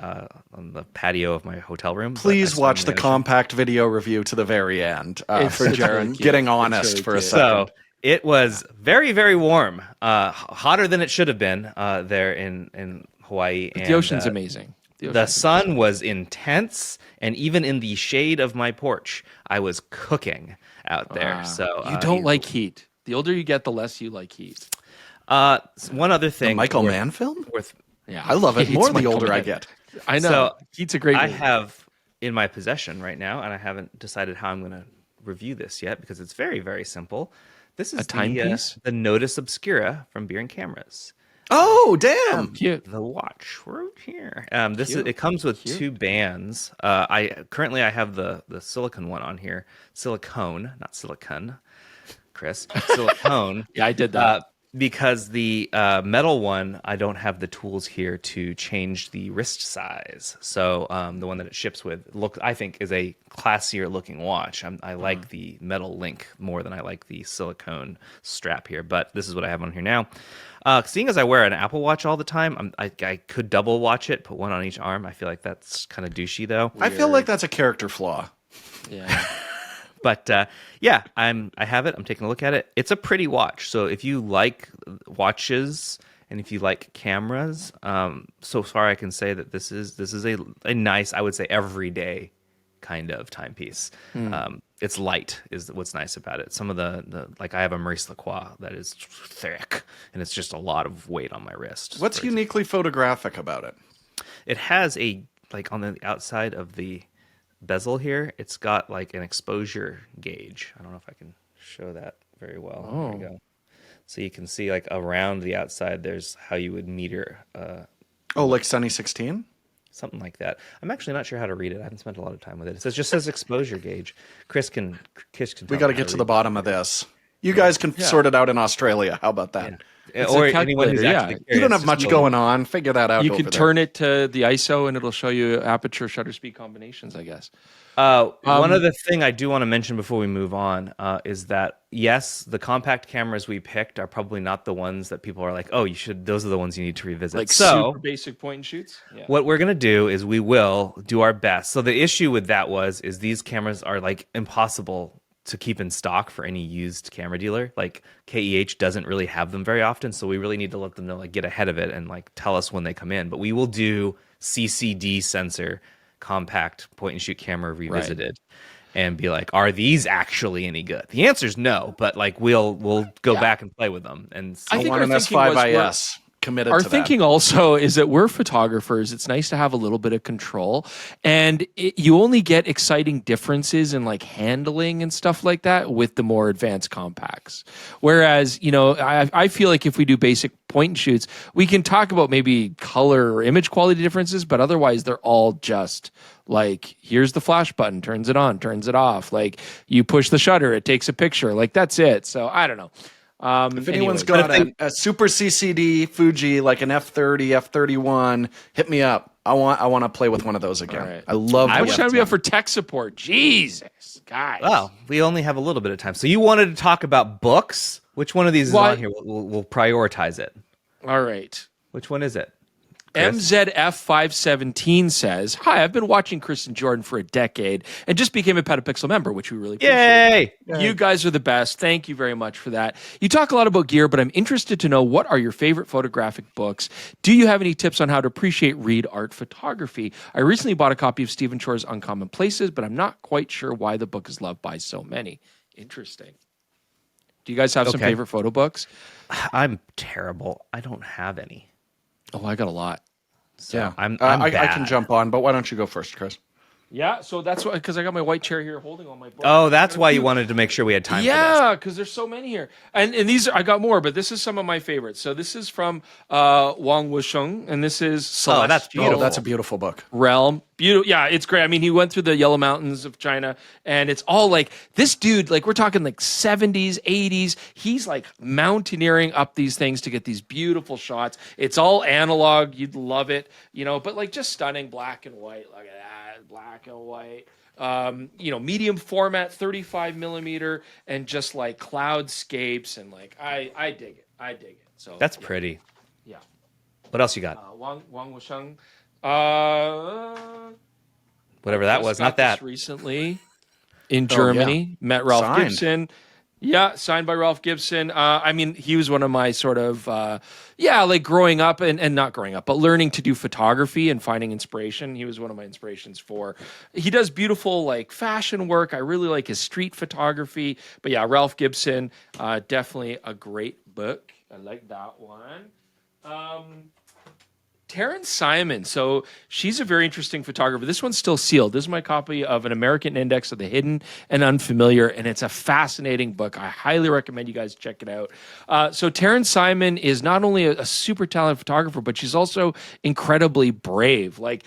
on the patio of my hotel room. Please watch the compact video review to the very end for Jaron getting honest for a second. So it was very, very warm, hotter than it should have been there in Hawaii. But the ocean's amazing. The sun was intense, and even in the shade of my porch, I was cooking out there. So you don't like heat. The older you get, the less you like heat. One other thing, the Michael Mann film. I love it more the older I get. I know. So heat's a great movie. I have in my possession right now, and I haven't decided how I'm going to review this yet because it's very, very simple. This is a timepiece, the Nodus Obscura from Beer and Cameras. Oh, damn! Cute. The watch right here. It comes with two bands. I have the silicone one on here. Silicone, not silicone. Chris, silicone. Yeah, I did that. Because the metal one, I don't have the tools here to change the wrist size. So the one that it ships with, I think, is a classier looking watch. I like the metal link more than I like the silicone strap here. But this is what I have on here now. Seeing as I wear an Apple Watch all the time, I could double watch it, put one on each arm. I feel like that's kind of douchey, though. Weird. I feel like that's a character flaw. Yeah. But I have it. I'm taking a look at it. It's a pretty watch. So if you like watches and if you like cameras, so far I can say that this is a nice, I would say, everyday kind of timepiece. it's light is what's nice about it. Some of the like I have a Maurice Lacroix that is thick, and it's just a lot of weight on my wrist. What's uniquely photographic about it? It has like on the outside of the bezel here, it's got like an exposure gauge. I don't know if I can show that very well. Oh. There we go. So you can see like around the outside, there's how you would meter. Like Sunny 16? Something like that. I'm actually not sure how to read it. I haven't spent a lot of time with it. It just says exposure gauge. Chris can we got to get to the bottom of this. You guys can sort it out in Australia. How about that? Yeah. Or anyone who's actually curious, you don't have much going on. Figure that out. You can turn it to the ISO, and it'll show you aperture, shutter speed combinations, I guess. One other thing I do want to mention before we move on is that, yes, the compact cameras we picked are probably not the ones that people are like, oh, those are the ones you need to revisit. Like super basic point and shoots? Yeah. What we're going to do is we will do our best. So the issue with that is these cameras are like impossible to keep in stock for any used camera dealer. Like KEH doesn't really have them very often, so we really need to let them know, like get ahead of it and like tell us when they come in. But we will do CCD sensor compact point and shoot camera revisited and be like, are these actually any good? The answer is no, but like we'll go back and play with them. And I want an S5IS. Committed our to thinking that. Also is that we're photographers. It's nice to have a little bit of control, and you only get exciting differences in like handling and stuff like that with the more advanced compacts. Whereas, I feel like if we do basic point and shoots, we can talk about maybe color or image quality differences, but otherwise they're all just like, here's the flash button, turns it on, turns it off. Like you push the shutter, it takes a picture. Like that's it. So I don't know. If anyone's got a super CCD Fuji, like an F30, F31, hit me up. I want to play with one of those again. Right. I love. I wish I'd be up for tech support. Jesus, guys. Well, we only have a little bit of time. So you wanted to talk about books? Which one of these is on here? We'll prioritize it. All right. Which one is it? MZF517 says, hi, I've been watching Chris and Jordan for a decade and just became a PetaPixel member, which we really appreciate. Yay! You guys are the best. Thank you very much for that. You talk a lot about gear, but I'm interested to know, what are your favorite photographic books? Do you have any tips on how to appreciate read art photography? I recently bought a copy of Stephen Chore's Uncommon Places, but I'm not quite sure why the book is loved by so many. Interesting. Do you guys have some favorite photo books? I'm terrible. I don't have any. Oh, I got a lot. So yeah, I can jump on, but why don't you go first, Chris? Yeah, so that's why, because I got my white chair here holding all my books. Oh, that's why you wanted to make sure we had time for this. Yeah, because there's so many here. And these, I got more, but this is some of my favorites. So this is from Wang Wusheng, and this is Celestial. Oh, that's beautiful. That's a beautiful book. Realm. Beautiful. Yeah, it's great. I mean, he went through the Yellow Mountains of China, and it's all like, this dude, like we're talking like 70s, 80s. He's like mountaineering up these things to get these beautiful shots. It's all analog. You'd love it, but like just stunning black and white. Look at that, black and white. Medium format, 35 millimeter, and just like cloudscapes, and like I dig it. I dig it. So that's pretty. Yeah. What else you got? Wang Wusheng. Whatever that was, not that. Recently in Germany, met Ralph Gibson. Yeah, signed by Ralph Gibson. I mean, he was one of my sort of, like growing up and not growing up, but learning to do photography and finding inspiration. He was one of my inspirations for. He does beautiful like fashion work. I really like his street photography. But yeah, Ralph Gibson, definitely a great book. I like that one. Taryn Simon. So she's a very interesting photographer. This one's still sealed. This is my copy of An American Index of the Hidden and Unfamiliar, and it's a fascinating book. I highly recommend you guys check it out. So Taryn Simon is not only a super talented photographer, but she's also incredibly brave. Like,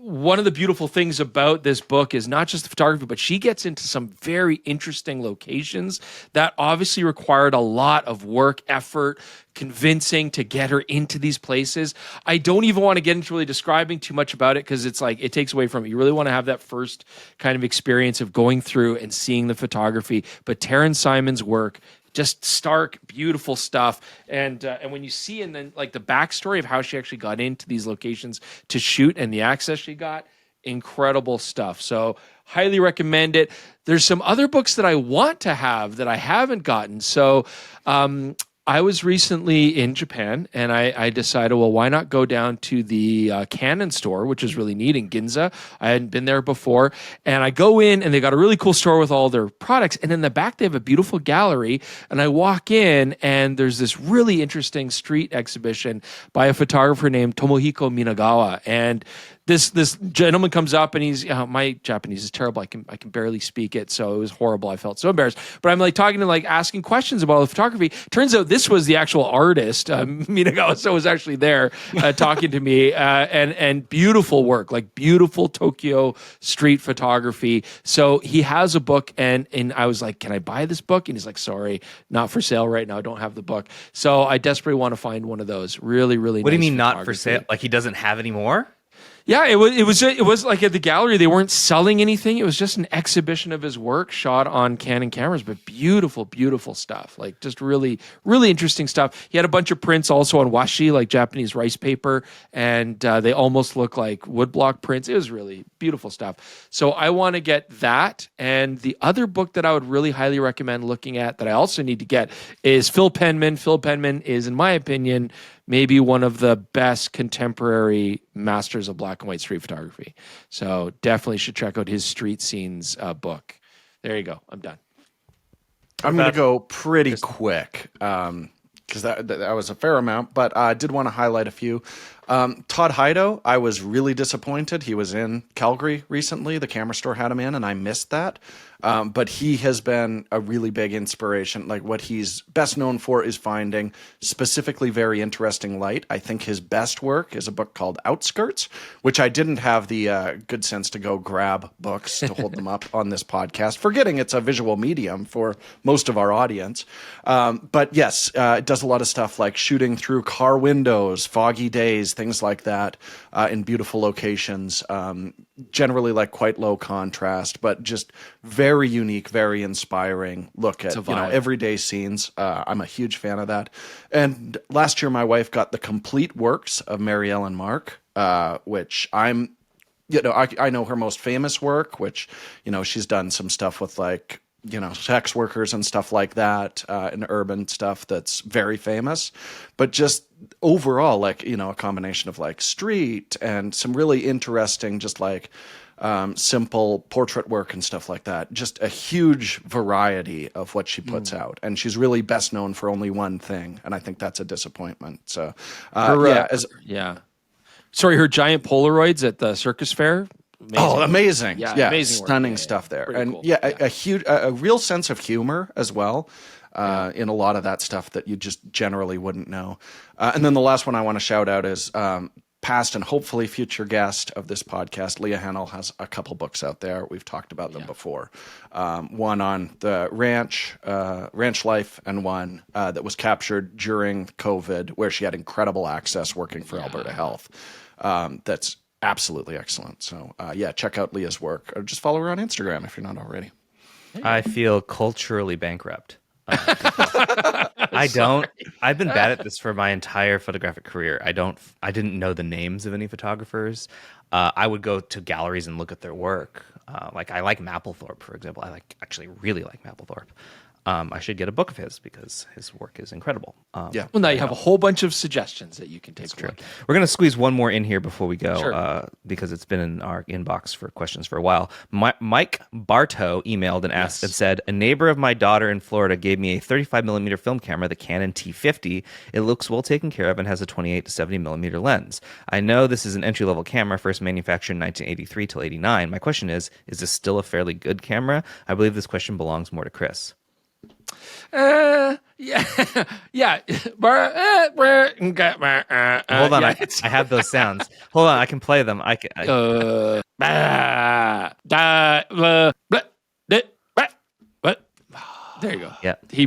one of the beautiful things about this book is not just the photography, but she gets into some very interesting locations that obviously required a lot of work, effort, convincing to get her into these places. I don't even want to get into really describing too much about it, because it's like it takes away from it. You really want to have that first kind of experience of going through and seeing the photography. But Taryn Simon's work, just stark, beautiful stuff. And when you see, and then like the backstory of how she actually got into these locations to shoot and the access she got, incredible stuff. So highly recommend it. There's some other books that I want to have that I haven't gotten. So I was recently in Japan, and I decided, well, why not go down to the Canon store, which is really neat in Ginza. I hadn't been there before. And I go in, and they got a really cool store with all their products. And in the back, they have a beautiful gallery. And I walk in, and there's this really interesting street exhibition by a photographer named Tomohiko Minagawa. And this gentleman comes up, and he's my Japanese is terrible. I can barely speak it, so it was horrible. I felt so embarrassed. But I'm like talking to asking questions about all the photography. Turns out this was the actual artist, Minagawa. So was actually there talking to me, and beautiful work, like beautiful Tokyo street photography. So he has a book, and I was like, can I buy this book? And he's like, sorry, not for sale right now. I don't have the book. So I desperately want to find one of those. Really, really. What do you mean not for sale? Like he doesn't have any more? Yeah, it was like at the gallery, they weren't selling anything. It was just an exhibition of his work shot on Canon cameras, but beautiful, beautiful stuff. Like just really, really interesting stuff. He had a bunch of prints also on washi, like Japanese rice paper, and they almost look like woodblock prints. It was really beautiful stuff. So I want to get that. And the other book that I would really highly recommend looking at that I also need to get is Phil Penman. Phil Penman is, in my opinion, maybe one of the best contemporary masters of black and white street photography. So definitely should check out his Street Scenes book. There you go. I'm done. I'm going to go pretty quick because that was a fair amount, but I did want to highlight a few. Todd Hido, I was really disappointed. He was in Calgary recently. The camera store had him in, and I missed that. But he has been a really big inspiration. Like what he's best known for is finding specifically very interesting light. I think his best work is a book called Outskirts, which I didn't have the good sense to go grab books to hold them up on this podcast, forgetting it's a visual medium for most of our audience. But yes, it does a lot of stuff like shooting through car windows, foggy days, things like that, in beautiful locations. Generally like quite low contrast, but just very unique, very inspiring look at everyday scenes. I'm a huge fan of that. And last year, my wife got the complete works of Mary Ellen Mark, which I'm, I know her most famous work, which she's done some stuff with sex workers and stuff like that, and urban stuff that's very famous, but just overall, a combination of street and some really interesting, just simple portrait work and stuff like that. Just a huge variety of what she puts out. And she's really best known for only one thing. And I think that's a disappointment. So, Sorry, her giant Polaroids at the circus fair. Amazing. Oh, amazing. Yeah, amazing stunning stuff there. Pretty and cool. A real sense of humor as well in a lot of that stuff that you just generally wouldn't know. And then the last one I want to shout out is past and hopefully future guest of this podcast, Leah Hennel, has a couple books out there. We've talked about them before. One on the ranch life, and one that was captured during COVID, where she had incredible access working for Alberta Health. That's absolutely excellent. So, check out Leah's work, or just follow her on Instagram if you're not already. I feel culturally bankrupt. I've been bad at this for my entire photographic career. I didn't know the names of any photographers. I would go to galleries and look at their work. I like Mapplethorpe, for example. Actually really like Mapplethorpe. I should get a book of his because his work is incredible. Well, now you have a whole bunch of suggestions that you can take a look at. We're going to squeeze one more in here before we go, because it's been in our inbox for questions for a while. Mike Bartow emailed and asked and said, a neighbor of my daughter in Florida gave me a 35mm film camera, the Canon T50. It looks well taken care of and has a 28 to 70mm lens. I know this is an entry-level camera, first manufactured in 1983 till 89. My question is this still a fairly good camera? I believe this question belongs more to Chris. Yeah. Hold on, I have those sounds. Hold on, I can play them. There you go. Yeah. He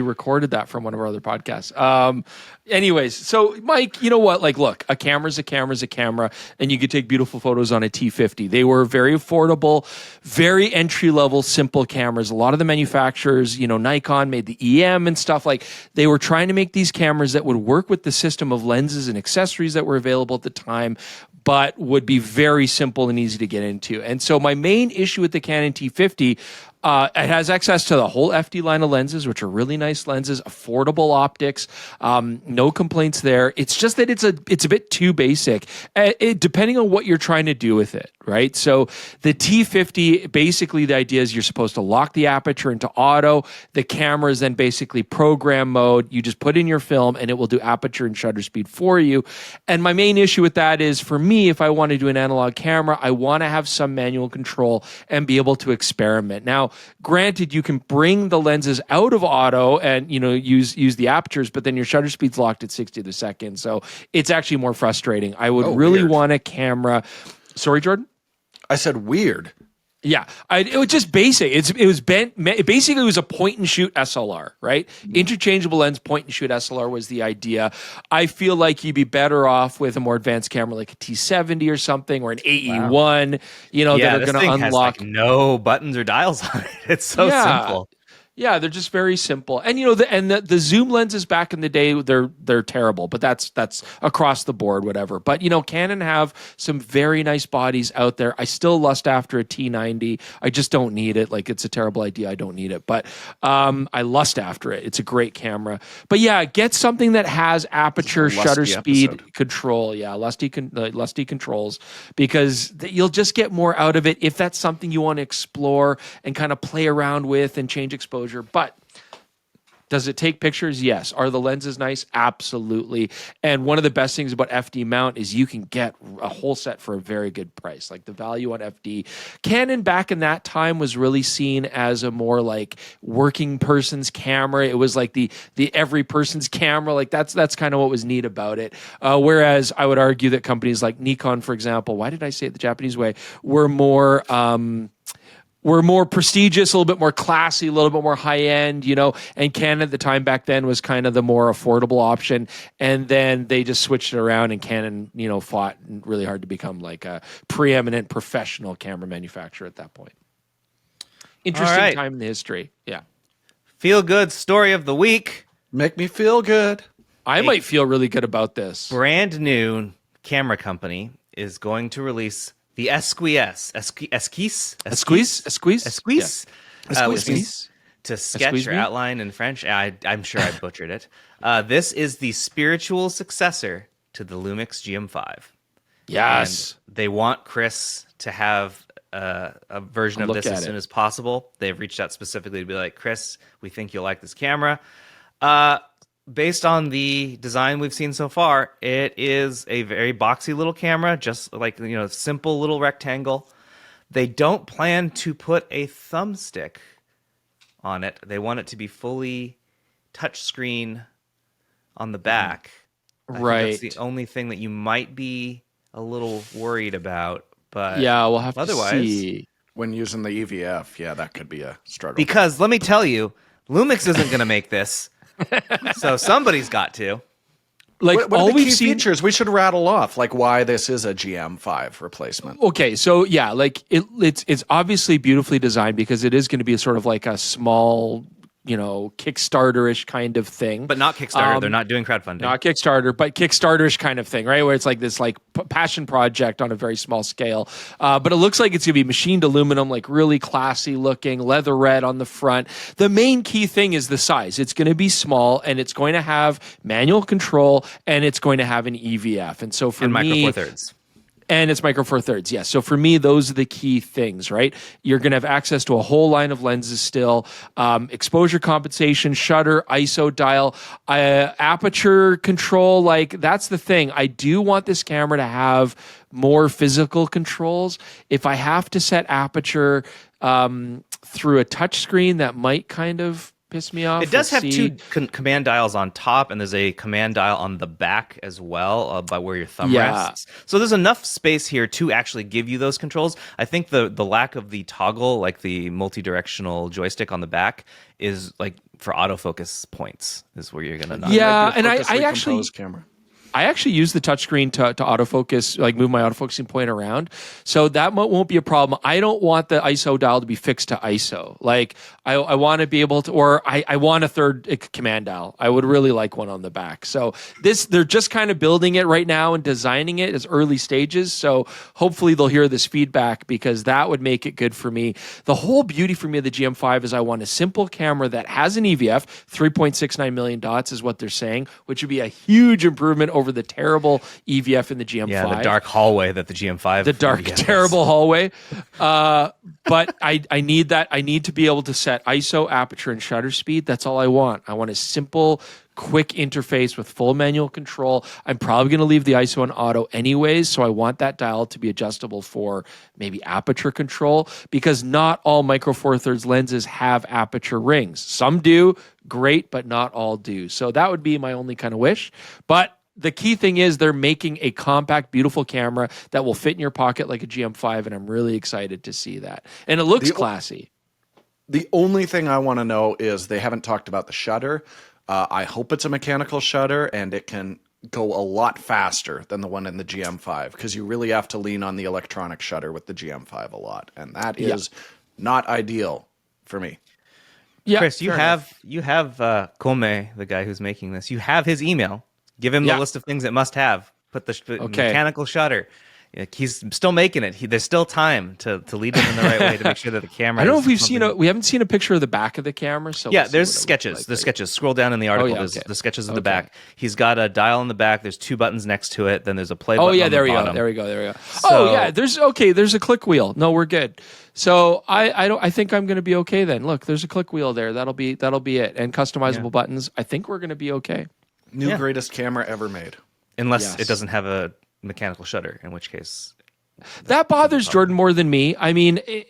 recorded that from one of our other podcasts. Anyways, so Mike, you know what? Look, a camera's a camera, and you could take beautiful photos on a T50. They were very affordable, very entry-level, simple cameras. A lot of the manufacturers, Nikon made the EM and stuff. They were trying to make these cameras that would work with the system of lenses and accessories that were available at the time, but would be very simple and easy to get into. And so my main issue with the Canon T50 It has access to the whole FD line of lenses, which are really nice lenses, affordable optics. No complaints there. It's just that it's a bit too basic, depending on what you're trying to do with it, right? So the T50, basically the idea is you're supposed to lock the aperture into auto. The camera is then basically program mode. You just put in your film and it will do aperture and shutter speed for you. And my main issue with that is, for me, if I want to do an analog camera, I want to have some manual control and be able to experiment. Now, granted, you can bring the lenses out of auto and use the apertures, but then your shutter speed's locked at 60 to the second. So it's actually more frustrating. I would really want a camera. Sorry, Jordan? I said weird. Yeah, it was just basic. It was basically it was a point and shoot SLR, right? Interchangeable lens point and shoot SLR was the idea. I feel like you'd be better off with a more advanced camera like a T70 or something, or an AE1. Wow. That are going to unlock. Has no buttons or dials on it. It's so simple. Yeah, they're just very simple. And the zoom lenses back in the day, they're terrible, but that's across the board, whatever. But Canon have some very nice bodies out there. I still lust after a T90. I just don't need it. Like, it's a terrible idea. I don't need it, but I lust after it. It's a great camera. But yeah, get something that has aperture, shutter speed control. Yeah, lusty controls, because you'll just get more out of it if that's something you want to explore and kind of play around with and change exposure. But does it take pictures? Yes. Are the lenses nice? Absolutely. And one of the best things about FD mount is you can get a whole set for a very good price. Like, the value on FD. Canon back in that time was really seen as a more like working person's camera. It was like the every person's camera. Like, that's kind of what was neat about it. Whereas I would argue that companies like Nikon, for example, why did I say it the Japanese way, were more prestigious, a little bit more classy, a little bit more high-end, and Canon at the time back then was kind of the more affordable option. And then they just switched it around, and Canon, fought really hard to become like a preeminent professional camera manufacturer at that point. Interesting time in the history. Yeah. Feel good story of the week. Make me feel good. I might feel really good about this. Brand new camera company is going to release the Esquisse, which means to sketch or outline in French. I'm sure I butchered it. This is the spiritual successor to the Lumix GM5. Yes. And they want Chris to have a version of this as soon as possible. They've reached out specifically to be like, Chris, we think you'll like this camera. Based on the design we've seen so far, it is a very boxy little camera, just like, simple little rectangle. They don't plan to put a thumbstick on it. They want it to be fully touchscreen on the back. Right. That's the only thing that you might be a little worried about. But yeah, we'll have to see. When using the EVF, yeah, that could be a struggle. Because let me tell you, Lumix isn't going to make this. So somebody's got to. Like, what are the key features we should rattle off? Like, why this is a GM5 replacement? Okay, so yeah, like it's obviously beautifully designed, because it is going to be sort of like a small, Kickstarter-ish kind of thing. But not Kickstarter. They're not doing crowdfunding. Not Kickstarter, but Kickstarter-ish kind of thing, right? Where it's like this like passion project on a very small scale. But it looks like it's going to be machined aluminum, like really classy looking, leather red on the front. The main key thing is the size. It's going to be small, and it's going to have manual control, and it's going to have an EVF. And so for me... Micro Four Thirds. And it's Micro Four Thirds, yes. So for me, those are the key things, right? You're going to have access to a whole line of lenses still, exposure compensation, shutter, ISO dial, aperture control. Like, that's the thing. I do want this camera to have more physical controls. If I have to set aperture through a touch screen, that might kind of piss me off. It does have two command dials on top, and there's a command dial on the back as well, by where your thumb rests. So there's enough space here to actually give you those controls. I think the lack of the toggle, like the multi-directional joystick on the back, is like for autofocus points, is where you're going to not. Yeah, and I actually... camera. I actually use the touchscreen to autofocus, like move my autofocusing point around. So that won't be a problem. I don't want the ISO dial to be fixed to ISO. Like I want to be able to, or I want a third command dial. I would really like one on the back. So they're just kind of building it right now and designing it as early stages. So hopefully they'll hear this feedback, because that would make it good for me. The whole beauty for me of the GM5 is I want a simple camera that has an EVF, 3.69 million dots is what they're saying, which would be a huge improvement over the terrible EVF in the GM5. Yeah, the dark hallway that the GM5. The dark, terrible hallway. But I need that. I need to be able to set ISO, aperture, and shutter speed. That's all I want. I want a simple, quick interface with full manual control. I'm probably going to leave the ISO on auto anyways, so I want that dial to be adjustable for maybe aperture control, because not all Micro Four Thirds lenses have aperture rings. Some do, great, but not all do. So that would be my only kind of wish. But the key thing is they're making a compact, beautiful camera that will fit in your pocket like a GM5, and I'm really excited to see that. And it looks classy. The only thing I want to know is they haven't talked about the shutter. I hope it's a mechanical shutter and it can go a lot faster than the one in the GM5, because you really have to lean on the electronic shutter with the GM5 a lot, and that is not ideal for me. Yeah, Chris, you have Kome, the guy who's making this. You have his email. Give him the list of things it must have. Put the mechanical shutter. He's still making it. There's still time to lead him in the right way to make sure that the camera. I don't know if we haven't seen a picture of the back of the camera. So yeah, there's sketches. There's sketches. Scroll down in the article. There's the sketches of the back. He's got a dial in the back. There's 2 buttons next to it. Then there's a play button. Oh yeah, on there the we bottom. go. There we go. So, there's a click wheel. No, we're good. So I think I'm going to be okay then. Look, there's a click wheel there. That'll be it. And customizable buttons. I think we're going to be okay. New greatest camera ever made. Unless it doesn't have a mechanical shutter, in which case that bothers Jordan more than me. I mean, it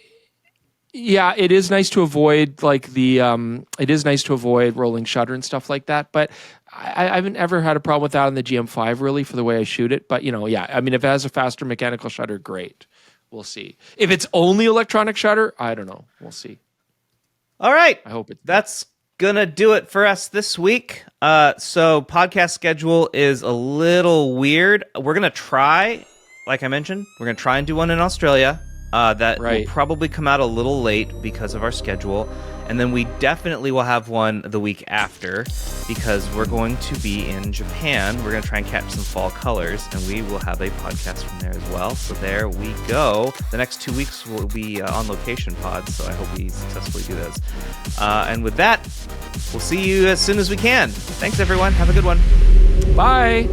is nice to avoid rolling shutter and stuff like that. But I haven't ever had a problem with that on the GM5 really, for the way I shoot it. But I mean, if it has a faster mechanical shutter, great. We'll see. If it's only electronic shutter, I don't know. We'll see. All right. I hope that's gonna do it for us this week. So podcast schedule is a little weird. We're gonna try, like I mentioned, and do one in Australia. That will probably come out a little late because of our schedule. And then we definitely will have one the week after, because we're going to be in Japan. We're going to try and catch some fall colors, and we will have a podcast from there as well. So there we go. The next 2 weeks will be on location pods, so I hope we successfully do those. And with that, we'll see you as soon as we can. Thanks, everyone. Have a good one. Bye.